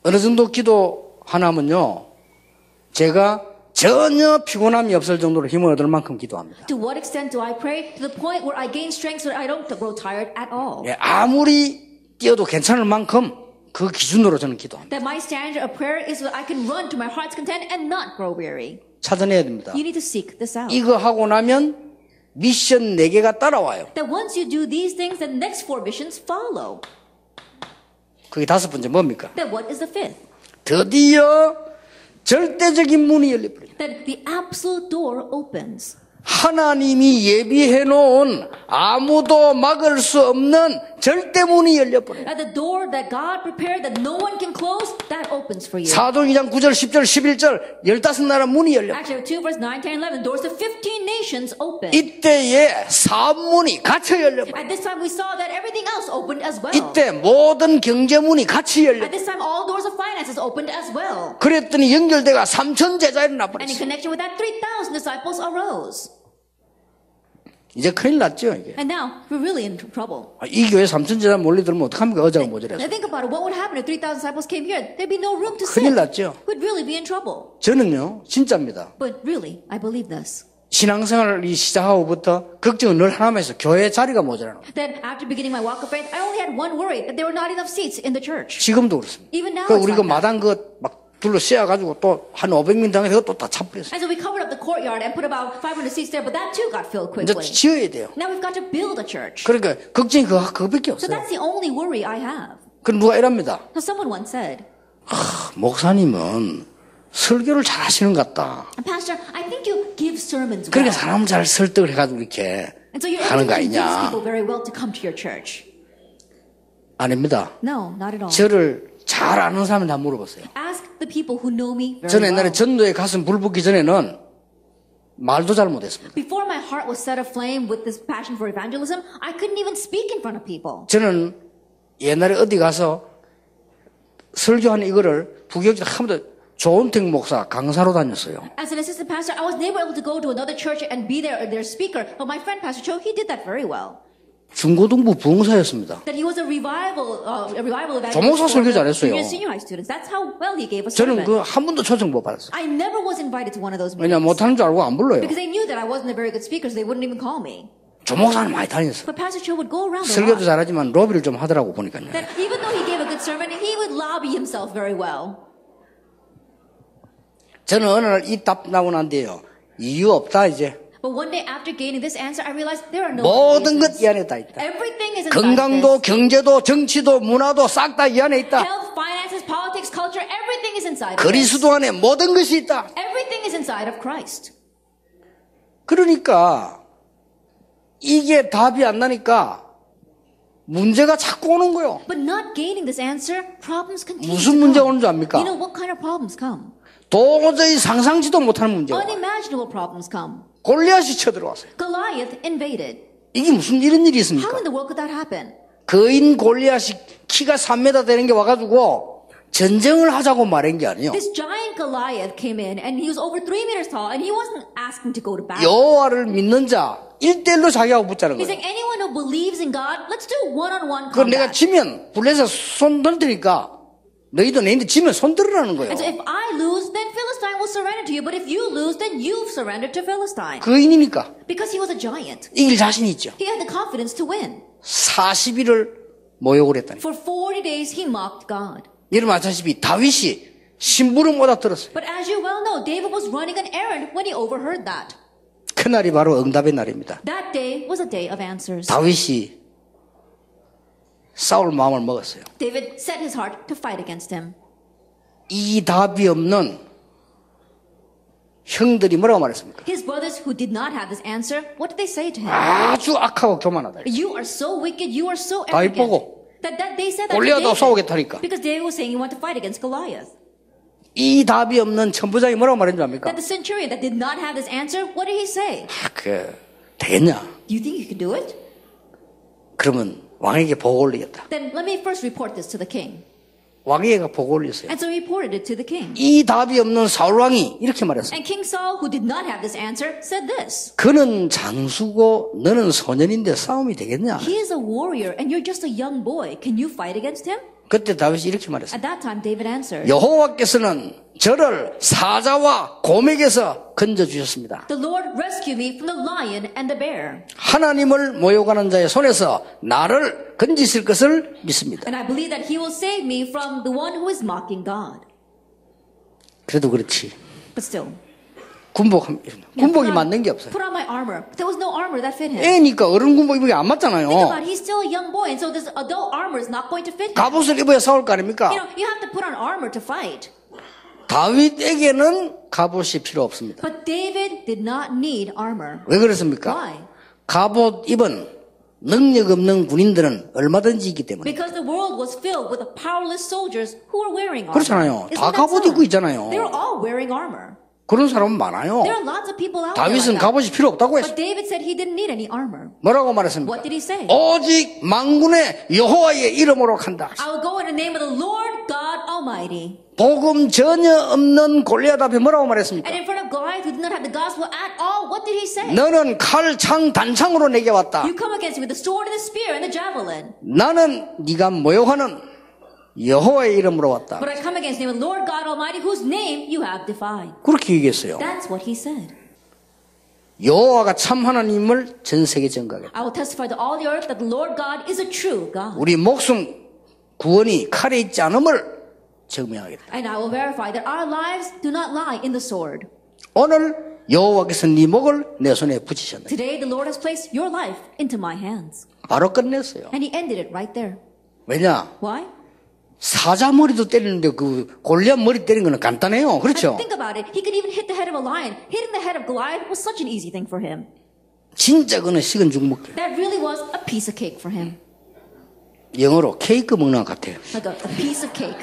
어느 정도 기도하냐면요. 제가 전혀 피곤함이 없을 정도로 힘을 얻을 만큼 기도합니다. To what extent do I pray? To the point where I gain strength so that I don't grow tired at all. 예, 아무리 뛰어도 괜찮을 만큼 그 기준으로 저는 기도합니다. That my standard of prayer is that I can run to my heart's content and not grow weary. 찾아내야 됩니다. You need to seek this out. 이거 하고 나면 미션 4개가 따라와요. That once you do these things, the next 4 missions follow. 그게 다섯 번째 뭡니까? Then what is the fifth? 드디어 절대적인 문이 열려버립니다. That the absolute door opens. 하나님이 예비해 놓은 아무도 막을 수 없는 절대 문이 열려버려요. At the door that God prepared that no one can close, that opens for you. 사도행 2장 9절, 10절, 11절 15나라 문이 열려요. Actually, 2 verse 9, 10, 11, doors to 15 nations open. 이때에 사업문이 같이 열려버려요. At this time, we saw that everything else opened as well. 이때 모든 경제문이 같이 열려요. At this time, all doors of finances opened as well. 그랬더니 연결대가 3천 제자 And in 일어나버렸어요. connection with that, 3,000 disciples arose. 이제 큰일 났죠 이게. And now, we're really in trouble. 이 교회 3천 제자 몰리들면 어떡합니까? 어자가 Now 모자라서. think about it. What would happen if 3,000 disciples came here? There'd be no room to sit. 큰일 났죠. We'd really be in trouble. 저는요 진짜입니다. But really, I believe this. 신앙생활이 시작하고부터 걱정은 늘 하나만 했어. 교회 자리가 모자라는 거예요. Then after beginning my walk of faith, I only had one worry, that there were not enough seats in the church. 지금도 그렇습니다. Even now 그 it's 우리 like 그 that. 마당 막 둘러 씌워가지고 또 한 500명 당해서 또 다 차버렸어요. And so we covered up the courtyard and put about 500 seats there, but that too got filled 이제 quickly. 지어야 돼요. Now we've got to build a church. 그러니까 걱정이 그거밖에 So 없어요. that's the only worry I have. 그럼 누가 이럽니다. So someone once said, 목사님은 설교를 잘 하시는 것 같다. Pastor, I think you give sermons well. 그러니까 사람 잘 설득을 해가지고 이렇게 And so you're 하는 able 거 to convince 아니냐. people very well to come to your church. 아닙니다. No, not at all. 저를 잘 아는 사람한테 한번 물어보세요. Ask the people who know me very 저는 옛날에 well. 전도에 가슴 불 붙기 전에는 말도 잘 못했습니다. Before my heart was set aflame with this passion for evangelism, I couldn't even speak in front of people. 저는 옛날에 어디 가서 설교하는 이거를 부교육자 한 번도 조은택 목사 강사로 다녔어요. As an assistant pastor, I was never able to go to another church and be their speaker. But my friend Pastor Cho, he did that very well. 중고등부 부흥사였습니다. That he was a revival evangelist 조목사 설교 잘했어요. for senior high students. That's how well he gave a 저는 sermon. 그 한 번도 초청 못 받았어요. I never was invited to one of those 왜냐 meetings 못하는 줄 알고 안 불러요. because they knew that I wasn't a very good speaker, so they wouldn't even call me. 조목사는 많이 다녔어요. But Pastor Cho would go around a 설교도 lot. 잘하지만 로비를 좀 하더라고 보니까요. That even though he gave a good sermon, he would lobby himself very well. 저는 어느 날 이 답 나고 난 뒤에요. 이유 없다 이제. But one day after gaining this answer, I realized there are no 모든 것 reasons. 이 안에 다 있다. Everything is inside 건강도 this. 경제도 정치도 문화도 싹 다 이 안에 있다. Health, finances, politics, culture, everything is inside of this. 그리스도 안에 모든 것이 있다. Everything is inside of Christ. 그러니까 이게 답이 안 나니까 문제가 자꾸 오는 거예요. But not gaining this answer, problems continue 무슨 to 문제가 come. 오는 줄 압니까? You know what kind of problems come? 도저히 상상지도 못하는 문제가 와요. Unimaginable problems come. 골리앗이 쳐들어왔어요. Goliath invaded. 이게 무슨 이런 일이 How 있습니까? in the world could that happen? 거인 골리앗이 키가 3m 되는 게 와가지고 전쟁을 하자고 말한 게 아니에요. This giant Goliath came in and he was over 3 meters tall and he wasn't asking to go to battle. 여호와를 믿는 자 1대1로 자기하고 붙자는 He's 거예요. saying anyone who believes in God, let's do one-on-one 그 내가 combat. 지면 불에서 손 들 테니까 너희도 내한테 지면 손 들으라는 거예요. And so if I lose, then Philistine will surrender to you. But if you lose, then you've surrendered to Philistine. 거인이니까 Because he was a giant. 이길 자신이 있죠. He had the confidence to win. 40일을 모욕을 했다니. For 40 days, he mocked God. 여러분 아시다시피 다윗이 심부름보다 들었어요. But as you well know, David was running an errand when he overheard that. 그날이 바로 응답의 날입니다. That day was a day of answers. 다윗이 싸울 마음을 먹었어요. David set his heart to fight against him. 이 답이 없는 형들이 뭐라고 말했습니까? His brothers who did not have this answer, what did they say to him? 아주 악하고 교만하다. You are so wicked, you are so 다윗 arrogant. 보고 That they said that to 골리앗도 David. 싸우겠다니까. Because David was saying he wanted to fight against Goliath. 이 답이 없는 천부장이 뭐라고 말했는지 압니까? That the centurion that did not have this answer, what did he say? 되겠냐? Do you think you can do it? 그러면 왕에게 보고 올리겠다. Then let me first report this to the king. 왕에게 보고 올렸어요. And so he reported it to the king. 이 답이 없는 사울왕이 이렇게 말했어요. And King Saul, who did not have this answer, said this. 그는 장수고 너는 소년인데 싸움이 되겠냐? He is a warrior and you're just a young boy. Can you fight against him? 그때 다윗이 이렇게 말했어요. At that time, David answered. 여호와께서는 저를 사자와 곰에게서 건져주셨습니다. The Lord rescued me from the lion and the bear. 하나님을 모욕하는 자의 손에서 나를 건지실 것을 믿습니다. And I believe that he will save me from the one who is mocking God. 그래도 그렇지. But still, 군복이 맞는 게 없어요. Put on my armor. But there was no armor that fit him. 애니까 어른 군복 입은 게 안 맞잖아요. Think about it. He's still a young boy, and so this adult armor is not going to fit him. 갑옷을 입어야 싸울 거 아닙니까? You have to put on armor to fight. 다윗에게는 갑옷이 필요 없습니다. But David did not need armor. 왜 그렇습니까? Why? 갑옷 입은 능력 없는 군인들은 얼마든지 있기 때문에. Because the world was filled with powerless soldiers who were wearing armor. 그렇잖아요. 다 Isn't that 갑옷 so? 입고 있잖아요. They were all wearing armor. 그런 사람은 많아요. There are lots of people out there 다윗은 like that. 갑옷이 필요 없다고 했어요. But David said he didn't need any armor. 뭐라고 말했습니까? What did he say? 오직 만군의 여호와의 이름으로 간다. I will go in the name of the Lord God Almighty. 복음 전혀 없는 골리앗 앞에 뭐라고 말했습니까? And in front of Goliath, who did not have the gospel at all, what did he say? 너는 칼, 창, 단창으로 내게 왔다. You come against me with the sword and the spear and the javelin. 나는 네가 모욕하는 여호와의 이름으로 왔다. But I come against the name of the Lord God Almighty, whose name you have defied. 그렇게 얘기했어요. That's what he said. 여호와가 참 하나님을 전 세계 전가하겠다. I will testify to all the earth that the Lord God is a true God. 우리 목숨 구원이 칼에 있지 않음을 증명하겠다. And I will verify that our lives do not lie in the sword. 오늘 여호와께서 네 목을 내 손에 붙이셨네. Today the Lord has placed your life into my hands. 바로 끝냈어요. And he ended it right there. 왜냐? Why? 사자 머리도 때리는데 그 골리앗 머리 때리는 거는 간단해요. 그렇죠? Think about it. He could even hit the head of a lion. Hitting the head of Goliath was such an easy thing for him. 진짜 그는 식은 죽 먹게. That really was a piece of cake for him. 영어로 케이크 먹는 것 같아요. Like a piece of cake.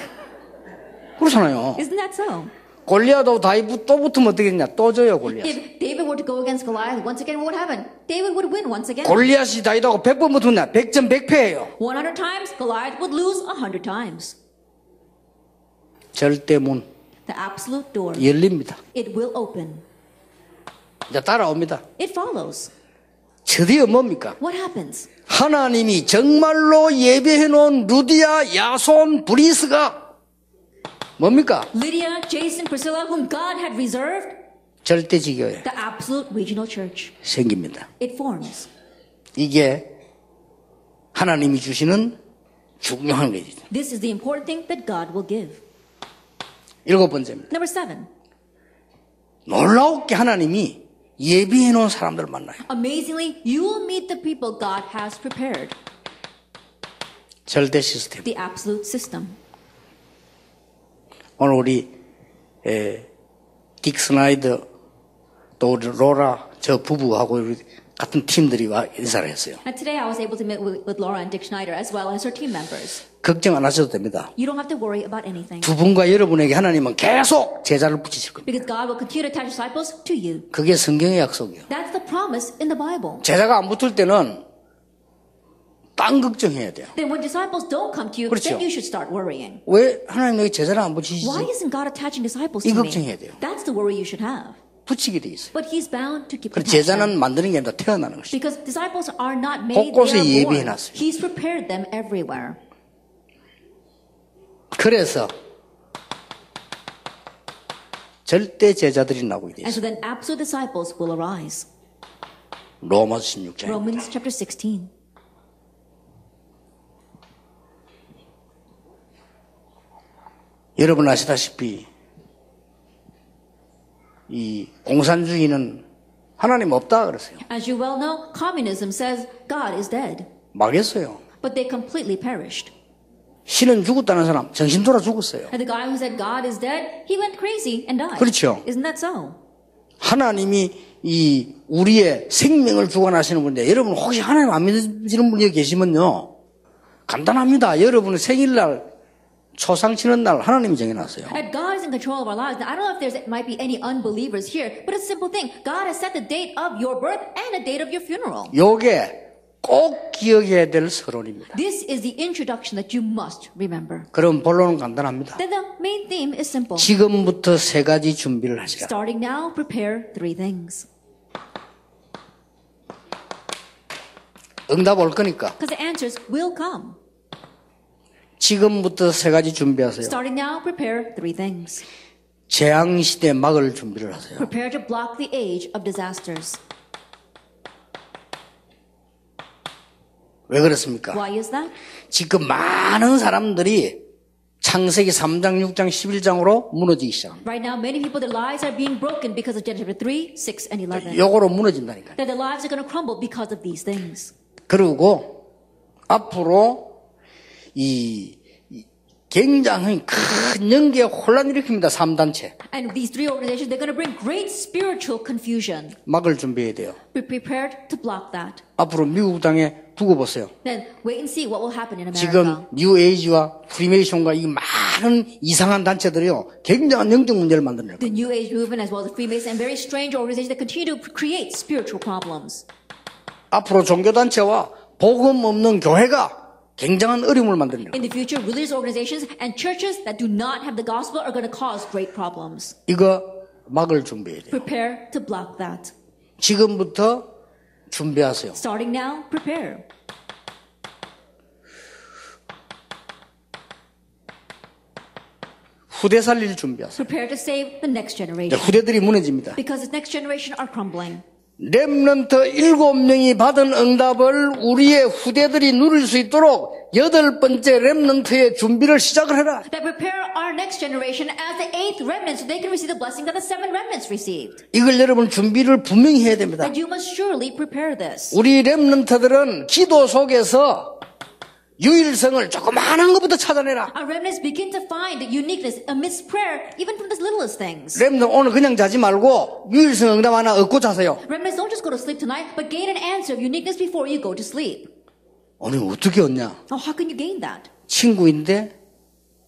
그렇잖아요. Isn't that so? 골리앗하고 다윗 또 붙으면 어떻게 되냐? 또 져요, 골리앗. If David were to go against Goliath, once again, what would happen? David would win once again. 골리앗이 다윗하고 100번 붙으면 100점 100패예요. 100 times, Goliath would lose 100 times. 절대 문 The absolute door. 열립니다. It will open. 이제 따라옵니다. It follows. 드디어 뭡니까? What happens? 하나님이 정말로 예배해 놓은 루디아, 야손, 브리스가 뭡니까? Lydia, Jason, Priscilla, whom God had reserved, 절대 지교회 the absolute regional church. 생깁니다. It forms. 이게 하나님이 주시는 중요한 거죠. This is the important thing that God will give. 7번째입니다. Number 7. 놀라웠게 하나님이 예비해 놓은 사람들을 만나요. Amazingly, you will meet the people God has prepared. 절대 시스템. The absolute system. 오늘 우리 딕 스나이더 또 로라 저 부부하고 같은 팀들이 와 인사를 했어요. And today I was able to meet with Laura and Dick Schneider as well as her team members. 걱정 안 하셔도 됩니다. You don't have to worry about anything. 두 분과 여러분에게 하나님은 계속 제자를 붙이실 겁니다. Because God will continue to attach disciples to you. 그게 성경의 약속이에요. That's the promise in the Bible. 제자가 안 붙을 때는 딴 걱정해야 돼요. Then when disciples don't come to you, 그렇죠. then you should start worrying. 왜 하나님에게 제자를 안 붙이시지? Why isn't God attaching disciples 이 to 걱정해야 me? 돼요. That's the worry you should have. 붙이게 돼 있어요. But He's bound to keep 그래서 attaching 제자는 them. 만드는 게 아니라 태어나는 것이죠. Because disciples are not made, 곳곳에 they are born. 예비해놨어요. He's prepared them everywhere. 그래서 절대 제자들이 나오게 돼 And so 있어요. then absolute disciples will arise. 로마서 16장. Romans chapter 16. 여러분 아시다시피 이 공산주의는 하나님 없다 그랬어요. As you well know, communism says God is dead. 망했어요. But they completely perished. 신은 죽었다는 사람 정신 돌아 죽었어요. And the guy who said God is dead, he went crazy and died. 그렇죠. Isn't that so? 하나님이 이 우리의 생명을 주관하시는 분인데 여러분 혹시 하나님 안 믿으시는 분이 계시면요. 간단합니다. 여러분의 생일날 초상 치는 날 하나님이 정해놨어요. And God is in control of our lives. Now, I don't know if there might be any unbelievers here, but it's a simple thing. God has set the date of your birth and the date of your funeral. 요게 꼭 기억해야 될 서론입니다. This is the introduction that you must remember. 그럼 본론은 간단합니다. Then the main theme is simple. 지금부터 3가지 준비를 하시라. Starting now, prepare 3 things. 응답 올 거니까 Because the answers will come. 지금부터 3가지 준비하세요. Starting now, prepare 3 things. 재앙시대 막을 준비를 하세요. Prepare to block the age of disasters. 왜 그렇습니까? Why is that? 지금 많은 사람들이 창세기 3장, 6장, 11장으로 무너지기 시작합니다. Right now, many people, their lives are being broken because of Genesis 3, 6, and 11. 요거로 무너진다니까요. That their lives are going to crumble because of these things. 그리고 앞으로 이 굉장히 큰 영계의 혼란을 일으킵니다. 3단체. And these three organizations, they're going to bring great spiritual confusion. 막을 준비해야 돼요. Be prepared to block that. 앞으로 미국 땅에 두고 보세요. Then wait and see what will happen in 지금 America. 뉴에이지와 프리메이션과 이 많은 이상한 단체들이요. 굉장한 영적 문제를 만드는 The 거예요. New Age movement as well as the Freemason and very strange organizations that continue to create spiritual problems. 앞으로 종교단체와 복음 없는 교회가 굉장한 어려움을 만드는 거예요. In the future, religious organizations and churches that do not have the gospel are going to cause great problems. 이거 막을 준비해야 돼요. Prepare to block that. 지금부터 준비하세요. Starting now, prepare. 후대 살릴 준비하세요. Prepare to save the next generation. 후대들이 무너집니다. Because the next generation are crumbling. 렘넌트 7명이 받은 응답을 우리의 후대들이 누릴 수 있도록 8번째 렘넌트의 준비를 시작을 해라. That prepare our next generation as the 8th remnant so they can receive the blessing that the 7 remnants received. 이걸 여러분 준비를 분명히 해야 됩니다. And you must surely prepare this. 우리 렘넌트들은 기도 속에서 유일성을 조그마한 것부터 찾아내라. Our remnants begin to find the uniqueness amidst prayer, even from the littlest things. 렘넌트 오늘 그냥 자지 말고 유일성 응답 하나 얻고 자세요. Remnants, don't just go to sleep tonight, but gain an answer of uniqueness before you go to sleep. 오늘 어떻게 얻냐? Oh, how can you gain that? 친구인데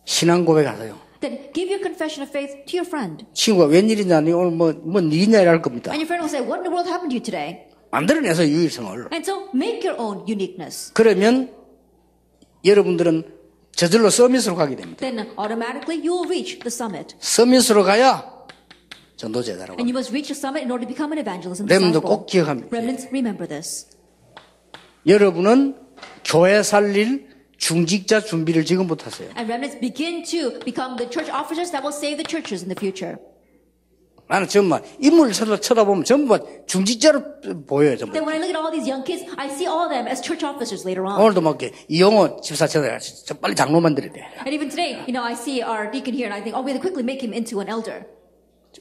신앙 고백하세요. Then give your confession of faith to your friend. 친구가 웬일이냐, 오늘 뭔 일이냐 이럴 겁니다. And your friend will say, what in the world happened to you today? 만들어내서 유일성을. And so make your own uniqueness. 그러면 여러분들은 저절로 서밋으로 가게 됩니다. Then automatically you will reach the summit. 서밋으로 가야 전도제자라고. And you must reach the summit in order to become an evangelist and 렘도 disciple. 꼭 기억합니다. Remnants, remember this. 여러분은 교회 살릴 중직자 준비를 지금부터 하세요. And remnants begin to become the church officers that will save the churches in the future. 나는 정말 인물을 쳐다보면 전부 중직자로 보여요. 전부. Then when I look at all these young kids, I see all of them as church officers later on. 오늘도 막 이용호 집사 쳐다가 빨리 장로 만들어야 돼. And even today, I see our deacon here and I think, we have to quickly make him into an elder.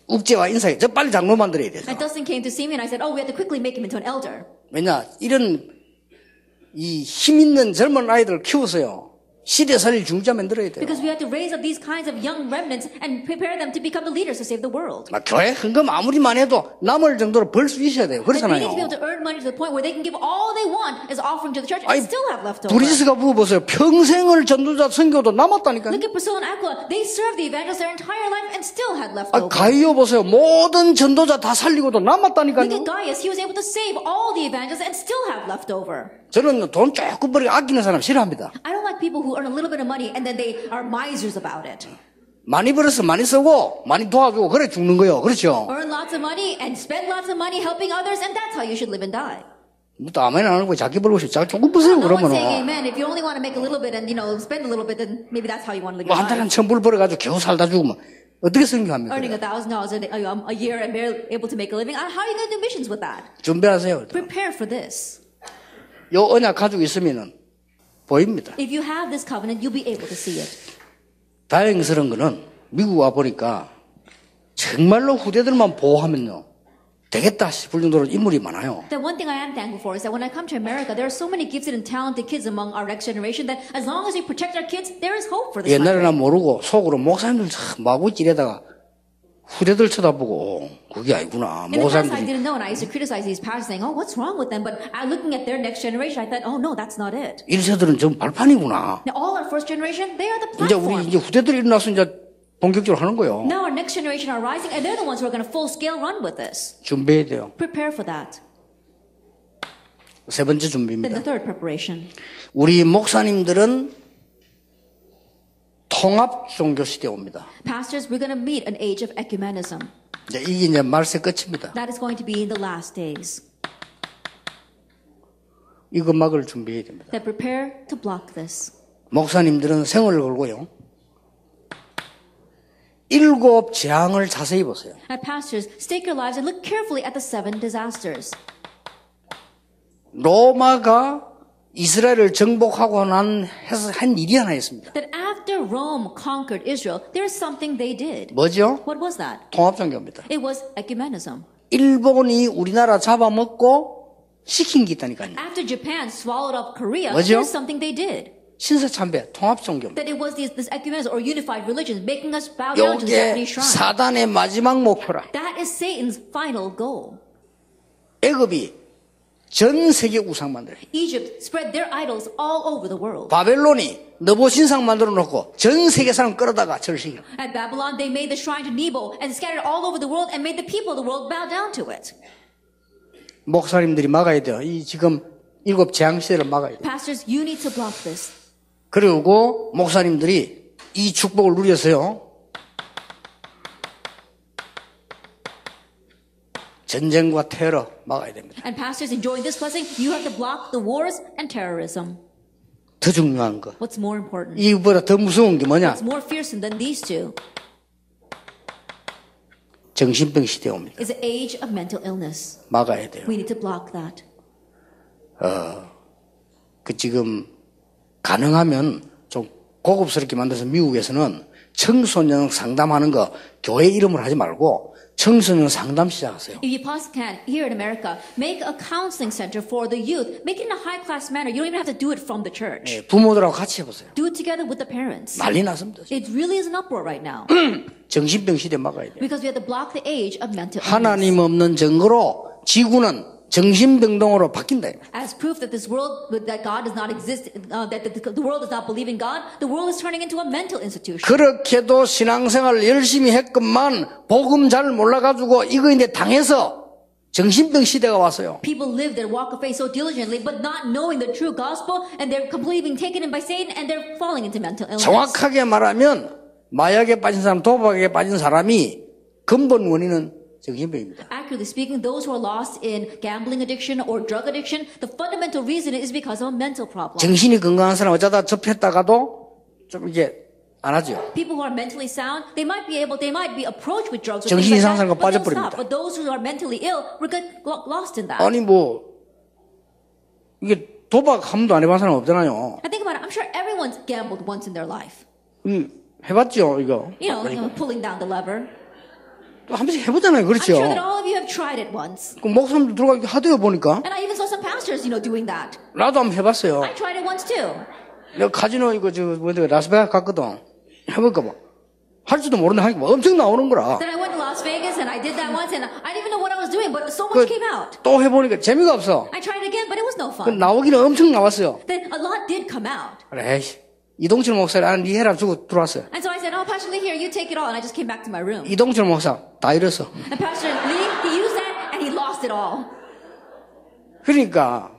욱제와 인사해. 저 빨리 장로 만들어야 돼. And Dustin came to see me and I said, we have to quickly make him into an elder. 왜냐 이런 이 힘 있는 젊은 아이들을 키워서요. 시대 살릴 중자 만들어야 돼요. Because we have to raise up these kinds of young remnants and prepare them to become the leaders to save the world. 막 교회 헌금 아무리만 해도 남을 정도로 벌 수 있어야 돼요. And they 그렇잖아요. need to be able to earn money to the point where they can give all they want as offering to the church and 아니, still have leftover. 브리스가 보세요. 평생을 전도자 선교도 남았다니까요. Look at Priscilla and Aquila. They served the evangelists their entire life and still had 아, leftover. 가이오 보세요. 모든 전도자 다 살리고도 Look at 남았다니까요. Gaius. He was able to save all the evangelists and still have leftover. 저는 돈 조금 버리고 아끼는 사람 싫어합니다. I don't like people who earn a little bit of money and then they are misers about it. 많이 벌어서 많이 쓰고 많이 도와주고 그래 죽는 거요. 그렇죠? Earn lots of money and spend lots of money helping others and that's how you should live and die. 또 아멘 안 하고 자기 벌고 싶어. 자기 조금 버세요. No one's saying 그러면은. amen. If you only want to make a little bit and spend a little bit, then maybe that's how you want to live 뭐 your 한 달에 life. 1,000불 벌어가지고 겨우 살다 죽으면 어떻게 선교합니까? Earning $1,000 a year and barely able to make a living. How are you going to do missions with that? 준비하세요. Prepare for this. 요 언약 가지고 있으면은 보입니다. If you have this covenant, you'll be able to see it. 다행스러운 거는 미국 와 보니까 정말로 후대들만 보호하면요 되겠다 싶을 정도로 인물이 많아요. The one thing I am thankful for is that when I come to America, there are so many gifted and talented kids among our next generation that as long as we protect our kids, there is hope for this 옛날에는 country. 모르고 속으로 목사님들 참 마구 찌르다가 후대들 쳐다보고 그게 아니구나. In the past, I 목사님들이 didn't know, and I used to criticize these pastors, saying, what's wrong with them? But looking at their next generation, I thought, no, that's not it. 일세들은 전 발판이구나. Now, all our first generation, they are the 이제 우리 platform. 이제 후대들이 일어나서 이제 본격적으로 하는 거예요. Now our next generation are rising, and they're the ones who are going to full scale run with this. 준비해야 돼요. Prepare for that. 세 번째 Then the 준비입니다. third preparation. 우리 목사님들은 통합 종교 시대에 옵니다. Pastors, we're going to meet an age of ecumenism. 이게 이제 말세 끝입니다. That is going to be in the last days. 이거 막을 준비해야 됩니다. That prepare to block this. 목사님들은 생을 걸고요. 7 재앙을 자세히 보세요. And pastors, stake your lives and look carefully at the 7 disasters. 로마가 이스라엘을 정복하고 한 일이 하나 있습니다. That after Rome conquered Israel, there is something they did. 뭐죠? What was that? 통합종교입니다. It was ecumenism. 일본이 우리나라 잡아먹고 시킨 게 있다니까요. After Japan swallowed up Korea, 뭐죠? there's something they did. 신사참배, 통합종교입니다. That it was this ecumenism or unified religion making us bow down to the 이게 Japanese shrine. 사단의 마지막 목표라. That is Satan's final goal. 애굽이 전 세계 우상 만들어요. Egypt spread their idols all over the world. 바벨론이 너보 신상 만들어 놓고 전 세계 사람 끌어다가 절시켜. At Babylon, they made the shrine to Nebo and scattered all over the world and made the people of the world bow down to it. 목사님들이 막아야 돼요. 이 지금 일곱 재앙 시대를 막아야 돼요. Pastors, you need to block this. 그리고 목사님들이 이 축복을 누려서요. 전쟁과 테러 막아야 됩니다. And pastors enjoying this blessing, you have to block the wars and terrorism. 더 중요한 거. What's more important? 이보다 더 무서운 게 뭐냐? What's more fearsome than these two? 정신병 시대에 옵니다. Is the age of mental illness. 막아야 돼요. We need to block that. 그 지금 가능하면 좀 고급스럽게 만들어서 미국에서는 청소년 상담하는 거 교회 이름으로 하지 말고 청소년 상담 시작하세요. If you possibly can, here in America, make a counseling center for the youth. Make it in a high-class manner. You don't even have to do it from the church. 부모들하고 같이 해보세요. Do it together with the parents. 난리 났습니다. It really is an uproar right now. 정신병 시대 막아야 돼요. Because we have to block the age of mental illness. 하나님 없는 증거로 지구는 정신병동으로 바뀐다. As proof that this world, that God does not exist, that the world does not believe in God, the world is turning into a mental institution. 그렇게도 신앙생활을 열심히 했건만 복음 잘 몰라가지고 이거 이제 당해서 정신병 시대가 왔어요. People live their walk of faith so diligently, but not knowing the true gospel, and they're completely being taken in by Satan, and they're falling into mental illness. 정확하게 말하면 마약에 빠진 사람, 도박에 빠진 사람이 근본 원인은 정신병입니다. Accurately speaking, those who are lost in gambling addiction or drug addiction, the fundamental reason is because of a mental problem. 정신이 건강한 사람 어쩌다 접했다가도 좀 이게 안 하죠. People who are mentally sound, they might be approached with drugs or 정신 things 이상한 like 사람과 that, but they'll 빠져버립니다. stop. But those who are mentally ill, will get lost in that. 아니 뭐 이게 도박 한 번도 안 해본 사람 없잖아요. I think about it. I'm sure everyone's gambled once in their life. 해봤죠 이거. You know, pulling down the lever. 또 한 번씩 해보잖아요, I'm 그렇죠? sure that all of you have tried it once. 그 목사님도 들어가기 하대요 보니까. And I even saw some pastors, doing that. 나도 한번 해봤어요. I tried it once too. 내가 카지노 이거 라스베가스 갔거든. 해볼까 봐. 할 줄도 모르는데 하니까 엄청 나오는 거라. Then I went to Las Vegas and I did that once and I didn't even know what I was doing, but so much came out. 또 해보니까 재미가 없어. I tried it again, but it was no 그 fun. 나오기는 엄청 나왔어요. Then a lot did come out. 그래, 이동철 목사를 아는 니 해라 주고 들어왔어요. And so I said, oh, Pastor Lee, here, you take it all. And I just came back to my room. 이동철 목사 다 잃었어. And Pastor Lee, he used that and he lost it all. 그러니까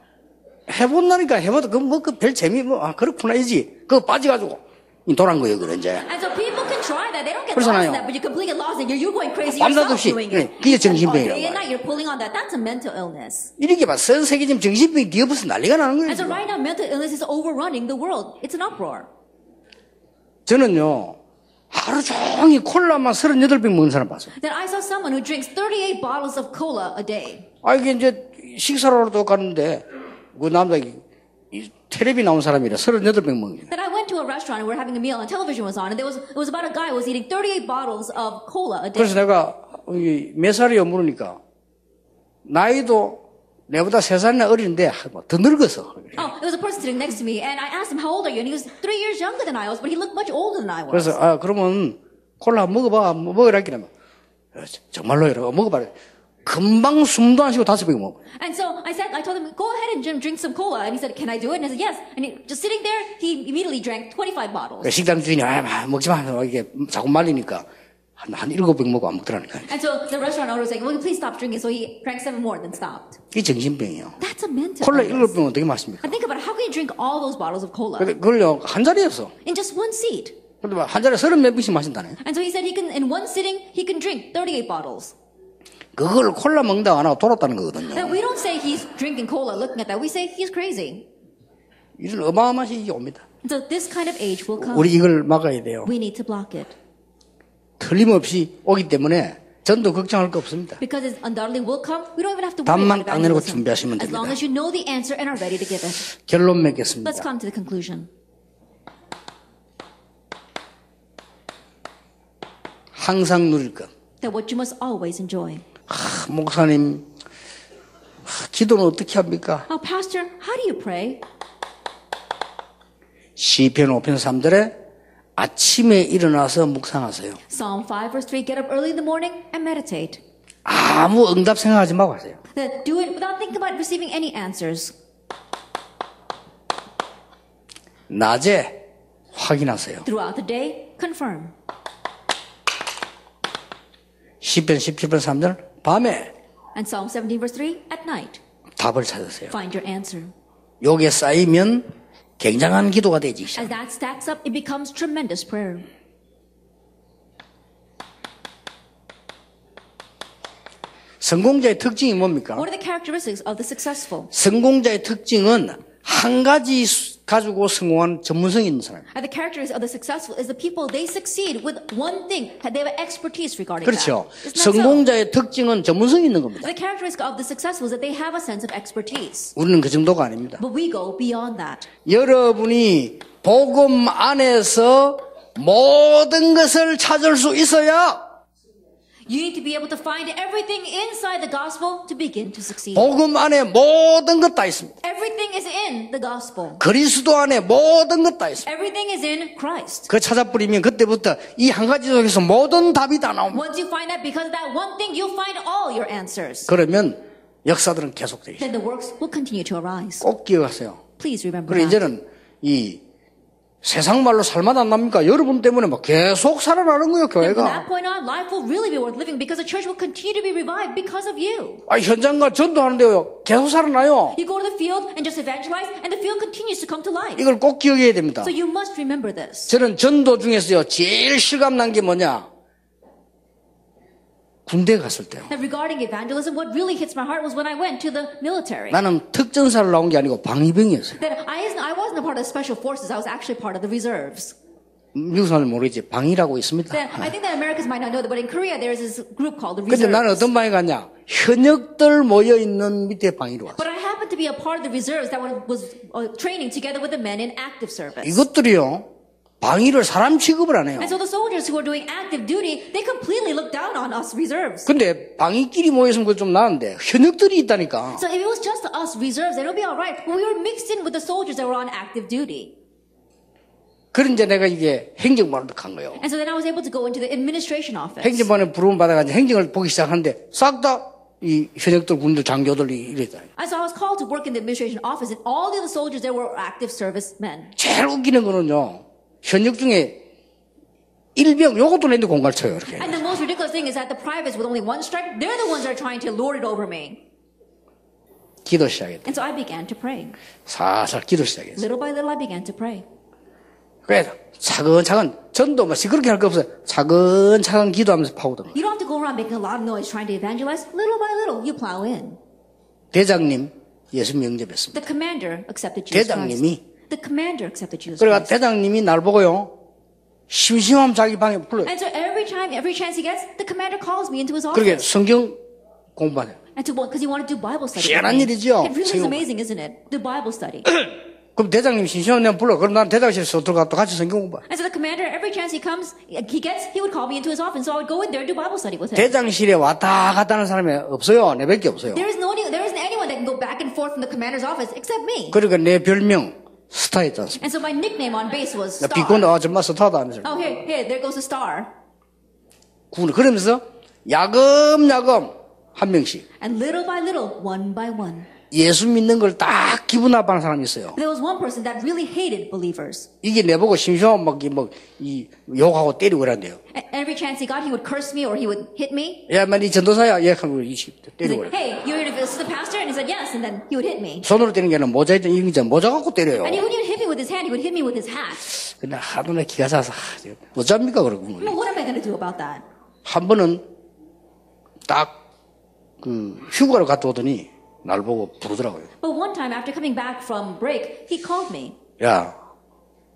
해본다니까 해봐도 그 별 재미 그렇구나 이지. 그거 빠져가지고 돌아간 거예요, 그래 이제. And so people can try that. They don't get 그렇잖아요. lost in that, but you completely get lost in it. You're going crazy yourself 밤낮없이 doing it. 그게 정신병이라고 Day and 말이에요. night, you're pulling on that. That's a mental illness. 이렇게 봐, 전 세계 지금 정신병이 뒤엎어서 난리가 나는 거예요. And so 지금. right now, mental illness is overrunning the world. It's an uproar. 저는요 하루 종일 콜라만 38병 먹는 사람 봤어요. Then I saw someone who drinks 38 bottles of cola a day. 이게 이제 식사로도 갔는데 그 남자 텔레비 나온 사람이라 38병 먹는 거예요. Then I went to a restaurant and we were having a meal and television was on and it was about a guy who was eating 38 bottles of cola a day. 그래서 내가 몇 살이요 물으니까 나이도 내보다 3살이나 어린데 더 늙었어. Oh, there was a person sitting next to me and I asked him, how old are you? And he was 3 years younger than I was, but he looked much older than I was. 그래서 그러면 콜라 먹어봐. 먹으라 그러면 정말로 이러고 먹어봐. 금방 숨도 안 쉬고 5병 먹어. And so I told him, go ahead and drink some cola. And he said, can I do it? And I said, yes. And he, just sitting there, he immediately drank 25 bottles. 식당 주인이 먹지 마. 이게 자꾸 말리니까 한 7병 먹고 안 먹더라니까. And so the restaurant owner was like, well, please stop drinking. So he drank 7 more, then stopped. 이게 정신병이에요. That's a mental 콜라 illness. 7병 어떻게 마십니까? And think about it. How can you drink all those bottles of cola 그걸요 한 자리였어. in just one seat? 근데 한 자리에 30몇 병씩 마신다네. And so he said in one sitting, he can drink 38 bottles. 그걸 콜라 먹는다 안 하고 돌았다는 거거든요. And we don't say he's drinking cola looking at that. We say he's crazy. 이런 어마어마한 시기가 옵니다. And so this kind of age will come. 우리 이걸 막아야 돼요. We need to block it. 틀림없이 오기 때문에 전도 걱정할 거 없습니다. Because it undoubtedly will come. We don't even have to worry 답만 about 딱 내놓고 evangelism. 준비하시면 As long 됩니다. as you know the answer and are ready to give it. 결론 맺겠습니다. Let's come to the conclusion. 항상 누릴 것. That what you must always enjoy. 목사님, 기도는 어떻게 합니까? Oh, Pastor, how do you pray? 시편 5편 3절에 아침에 일어나서 묵상하세요. Psalm 5 verse 3, get up early in the morning and meditate. 아무 응답 생각하지 말고 하세요. That do it without thinking about receiving any answers. 낮에 확인하세요. Throughout the day, confirm. 시편 17편 3절 밤에 And Psalm 17 verse 3, at night, 답을 찾으세요. find your answer. 요게 쌓이면 굉장한 기도가 되지. As that stacks up, it becomes tremendous prayer. 성공자의 특징이 뭡니까? What are the characteristics of the successful? 성공자의 특징은 한 가지 가지고 성공한 전문성이 있는 사람. And the characteristics of the successful is the people, they succeed with one thing. They have expertise regarding 그렇죠. that. Isn't that so? 성공자의 특징은 전문성이 있는 겁니다. The characteristic of the successful is that they have a sense of expertise. 우리는 그 정도가 아닙니다. But we go beyond that. 여러분이 복음 안에서 모든 것을 찾을 수 있어야 You need to be able to find everything inside the gospel to begin to succeed. 복음 안에 모든 것 다 있습니다. Everything is in the gospel. 그리스도 안에 모든 것 다 있습니다. Everything is in Christ. 그 찾아버리면 그때부터 이 한 가지 속에서 모든 답이 다 나옵니다. Once you find that, because of that one thing, you'll find all your answers. 그러면 역사들은 계속되죠. Then the works will continue to arise. 꼭 기억하세요. Please remember 그리고 that. 이제는 이 세상 말로 살맛 안 납니까? 여러분 때문에 막 계속 살아나는 거예요, From 교회가. that point on, life will really be worth living because the church will continue to be revived because of you. 아, 현장과 전도하는데요, 계속 살아나요. You go to the field and just evangelize, and the field continues to come to life. 이걸 꼭 기억해야 됩니다. So you must remember this. 저는 전도 중에서요, 제일 실감난 게 뭐냐? 군대 갔을 때요. That regarding evangelism, what really hits my heart was when I went to the military. 나는 특전사를 나온 게 아니고 방위병이었어요. That I wasn't a part of the special forces. I was actually part of the reserves. 미국 사람들 모르겠지. 방위라고 있습니다. That I think that Americans might not know that, but in Korea there is this group called the 근데 나는 reserves. 어떤 방위 갔냐? 현역들 모여있는 밑에 방위로 왔어요. But I happened to be a part of the reserves that was training together with the men in active service. 이것들이요, 방위를 사람 취급을 안 해요. And so the soldiers who are doing active duty, they completely look down on us reserves. 근데 방위끼리 모였으면 그거 좀 나은데 현역들이 있다니까. So if it was just us reserves, then it would be all right. But we were mixed in with the soldiers that were on active duty. 그런 이제 내가 이게 행정반으로 간 거예요. And so then I was able to go into the administration office. 행정반에 부름을 받아가지고 행정을 보기 시작하는데 싹 다 이 현역들 군들 장교들이 이랬다. And so I was called to work in the administration office, and all the other soldiers there were active service men. 제일 웃기는 거는요, 현역 중에 일병 요것도 내는데 공갈 쳐요 이렇게. And the most ridiculous thing is that the privates with only one stripe, they're the ones that are trying to lord it over me. 기도 시작했다. And so I began to pray. 살살 기도 시작했어. Little by little I began to pray. 그래서 차근차근 전도 뭐 시끄럽게 할 거 없어요. 차근차근 기도하면서 파고든. You don't have to go around making a lot of noise trying to evangelize. Little by little, you plow in. 대장님 예수 영접했습니다. The commander accepted Jesus Christ. 대장님이 The commander accepted Jesus 그러니까 Christ. 대장님이 날 보고요, 심심하면 자기 방에 불러요. And so every chance he gets, the commander calls me into his 그렇게 office. 성경 공부하네요. And because he wanted to do Bible study. 희한한 with me. 일이죠. It really is 성경. amazing, isn't it? Do Bible study. 그럼 대장님 심심하면 불러. 그럼 난 대장실에서 들어가 또 같이 성경 공부해. And so the commander, every chance he gets, he would call me into his office. So I would go in there and do Bible study with him. 대장실에 왔다 갔다 하는 사람이 없어요. 내밖에 없어요. There isn't anyone that can go back and forth from the commander's office except me. 그러니까 내 별명 스타였지 않습니까? And so my nickname on base was 나 Star. 비꼰대 정말 스타다 하면서. Oh, here, there goes the star. 그러면서 야금야금 한 명씩 And little by little, one by one. 예수 믿는 걸 딱 기분 나빠하는 사람이 있어요. There was one person that really hated believers. 이게 내보고 심심하면 이 욕하고 때리고 그런대요. And every chance he got, he would curse me or he would hit me. 야, 이 전도사야. 얘 하고 He's 때리고 like, 그래. hey, you're here to visit the pastor? And he said, yes. And then he would hit me. 손으로 때리는 게 아니라 모자 있던 이기자 모자 갖고 때려요. And he wouldn't even hit me with his hand. He would hit me with his hat. 근데 하도 내 기가 차서 어쩝니까 그러고. Well, what am I going to do about that? 한 번은 딱 휴가를 갔다 오더니 날 보고 부르더라고요. But one time, after coming back from break, he called me. 야,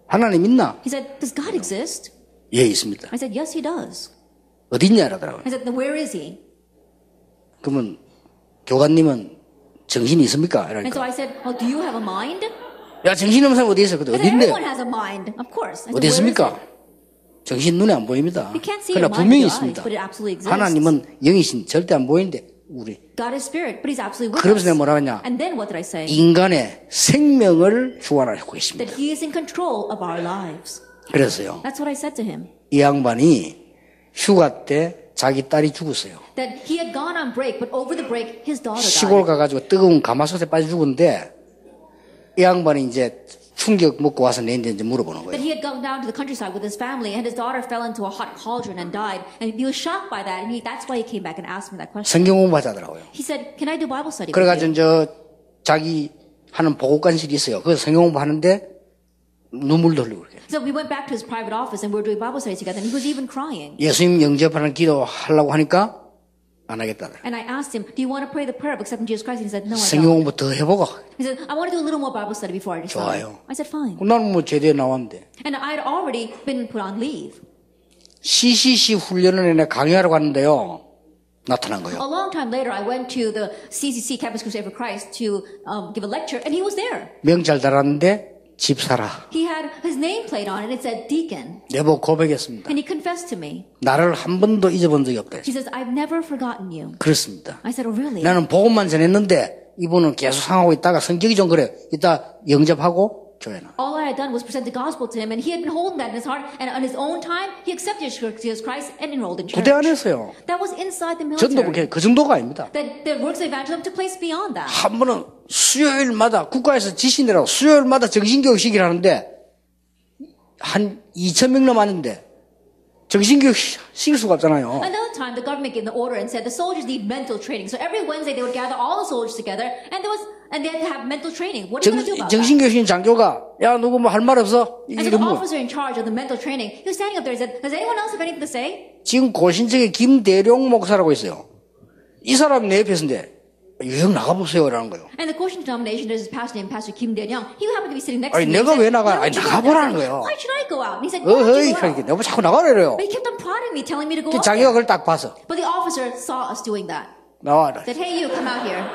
하나님 있나? He said, does God exist? 예, 있습니다. I said, yes, he does. 어딨냐 이러더라고요. I said, then where is he? 그러면 교관님은 정신이 있습니까? And so 이러니까. I said, well, do you have a mind? 야, 정신 없는 사람 어디 있어? But 어딘데? everyone has a mind, of course. I said, 어디 where is 있습니까? it? 정신 눈에 안 보입니다. You can't see 그러나 your mind 분명히 with your eyes, 있습니다. but it absolutely exists. 하나님은 영이신 절대 안 보이는데 우리. God is spirit, but he's absolutely with 그러면서 us. 내가 뭐라 하냐? And then what did I say? 인간의 생명을 주관하고 있습니다. That he is in control of our lives. 그래서요. That's what I said to him. 이 양반이 휴가 때 자기 딸이 죽었어요. That he had gone on break, but over the break, his daughter 시골 died. 가가지고 뜨거운 가마솥에 빠져 죽었는데 이 양반이 이제 충격 먹고 와서 내한테 이제 물어보는 That 거예요. he had gone down to the countryside with his family, and his daughter fell into a hot cauldron and died. And he was shocked by that, and that's why he came back and asked me that question. 성경 공부하자더라고요. He said, can I do Bible study with 그래가지고 you? 저 자기 하는 보고관실이 있어요. 그래서 성경 공부하는데 눈물도 흘리고 그래요. So we went back to his private office, and we were doing Bible study together, and he was even crying. 예수님 영접하는 기도 하려고 하니까 안 하겠다. And I asked him, do you want to pray the prayer of accepting Jesus Christ? And he said, no, I 성경 don't. 공부 더 해보고. He said, I want to do a little more Bible study before I decide. 좋아요. I said, fine. 나는 뭐 제대에 나왔는데. And I had already been put on leave. CCC 훈련을 내가 강의하러 갔는데요. 나타난 거예요. A long time later, I went to the CCC Campus Crusade for Christ to give a lecture, and he was there. 명찰 달았는데 집사라. He had his nameplate on it. It said deacon. 내보고 고백했습니다. And he confessed to me. 나를 한 번도 잊어본 적이 없다. He says, I've never forgotten you. 그렇습니다. I said, oh, really? 나는 복음만 전했는데 이분은 계속 상하고 있다가 성격이 좀 그래. 이따 영접하고 교회 나. All I had done was present the gospel to him, and he had been holding that in his heart, and on his own time, he accepted Jesus Christ and enrolled in church. 부대 안에서요. That was inside the 전도 military. 그 정도가 아닙니다. That the works of evangelism took place beyond that. 한 번은 수요일마다 국가에서 지시내라고 수요일마다 정신교육시키를 하는데 한 2,000명 넘었는데 정신교육 시킬 수가 없잖아요. Another time, the government gave the order and said the soldiers need mental training. So every Wednesday, they would gather all the soldiers together, and they had to have mental training. What are you going to do about that? 정신교육신 장교가 야 누구 뭐 할 말 없어? And so the 이러면 officer in charge of the mental training, he was standing up there and said, does anyone else have anything to say? 지금 고신청에 김대룡 목사라고 있어요. 이 사람이 내 옆에 있는데 여행 나가보세요 라는 거예요. And the Christian denomination, there's this pastor named Pastor Kim Dae-young. He happened to be sitting next 아니, to me. 내가 He 왜 said, 나가? "Why 아니, don't you go?" 나가보라는 I said, 거예요. Why should I go out? And he said, why don't 어허이 you go out? 내가 자꾸 나가라 이래요. But he kept on prodding me, telling me to go 그 out 자기가 그걸 there. 딱 봐서 But the officer saw us doing that. 나와라. Said, hey, you, come out here.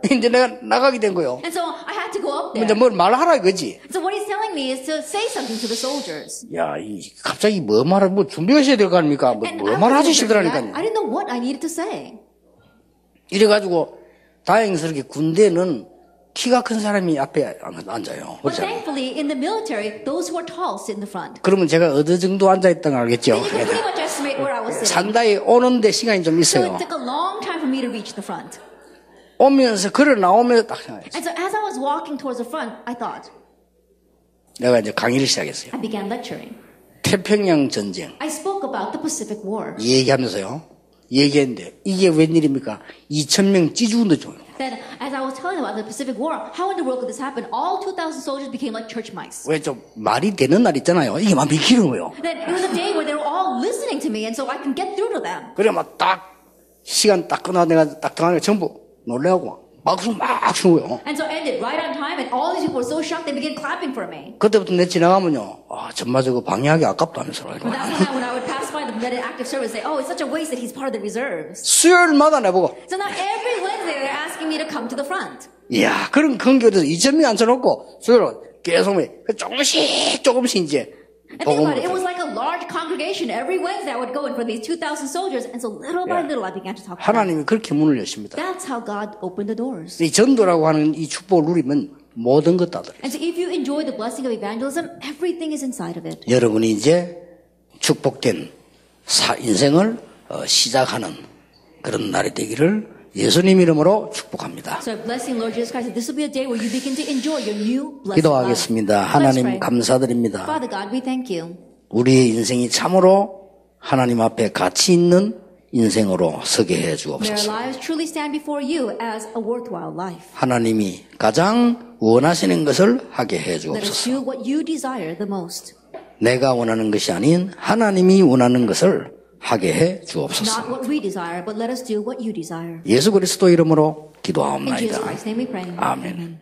이제 내가 나가게 된 거예요. And so I had to go up 이제 there. 뭘 말하라 이거지. So what he's telling me is to say something to the soldiers. 야, 갑자기 뭐 말을 뭐 준비하셔야 될 거 아닙니까? 뭐 And I 말하지 wasn't prepared. 싶더라니까요. I didn't know what I needed to say. 이래가지고 다행스럽게 군대는 키가 큰 사람이 앞에 앉아요. But 그렇잖아요. thankfully, in the military, those who are tall sit in the front. 그러면 제가 어느 정도 앉아있던 거 알겠죠? And you can pretty much estimate where I was sitting. 상당히 오는데 시간이 좀 So 있어요. it took a long time for me to reach the front. 오면서 걸어 나오면서 딱 생각했어요. And so as I was walking towards the front, I thought, 내가 이제 강의를 시작했어요. I began lecturing. 태평양 전쟁 I spoke about the Pacific War. 얘기하면서요. 얘기했는데 이게 웬일입니까? 2,000명 찢어온다 줘요. Then, as I was telling about the Pacific War, how in the world could this happen? All 2,000 soldiers became like church mice. 왜 좀 말이 되는 날 있잖아요. 이게 막 믿기는 거예요. Then it was a day where they were all listening to me, and so I can get through to them. 그래 막 딱 시간 딱 끝나 내가 딱 들어가니까 전부 놀래하고 박수 막 치는 거예요. And so it ended right on time, and all these people were so shocked they began clapping for me. 그때부터 내 지나가면요. 아 정말 저거 방해하기 아깝다면서. But that's when I would pass by the active service and say, oh, it's such a waste that he's part of the reserves. 수요일마다 내보고 So now every Wednesday they're asking me to come to the front. 이야 그런 근교에서 2,000명 앉혀놓고 수요일 계속 조금씩 이제 And think about it, it was like a large congregation. Every Wednesday I would go in for these 2,000 soldiers, and so little by little I began to talk to them. 하나님이 그렇게 문을 여십니다. That's how God opened the doors. 이 전도라고 하는 이 축복을 누리면 모든 것 다 들어요. And so if you enjoy the blessing of evangelism, everything is inside of it. 여러분이 이제 축복된 인생을 시작하는 그런 날이 되기를 예수님 이름으로 축복합니다. So blessing Lord Jesus Christ, this will be a day where you begin to enjoy your new blessed life. 기도하겠습니다. Let's 하나님 pray. 감사드립니다. Father God, we thank you. 우리의 인생이 참으로 하나님 앞에 가치 있는 인생으로 서게 해 May our 주옵소서. lives truly stand before you as a worthwhile life. 하나님이 가장 원하시는 것을 하게 해 Let us 주옵소서. do what you desire the most. 내가 원하는 것이 아닌 하나님이 원하는 것을 하게 해 주옵소서. Not what we desire, but let us do what you desire. 예수 그리스도 이름으로 In Jesus 기도하옵나이다. Christ's name we pray. 아멘. Amen.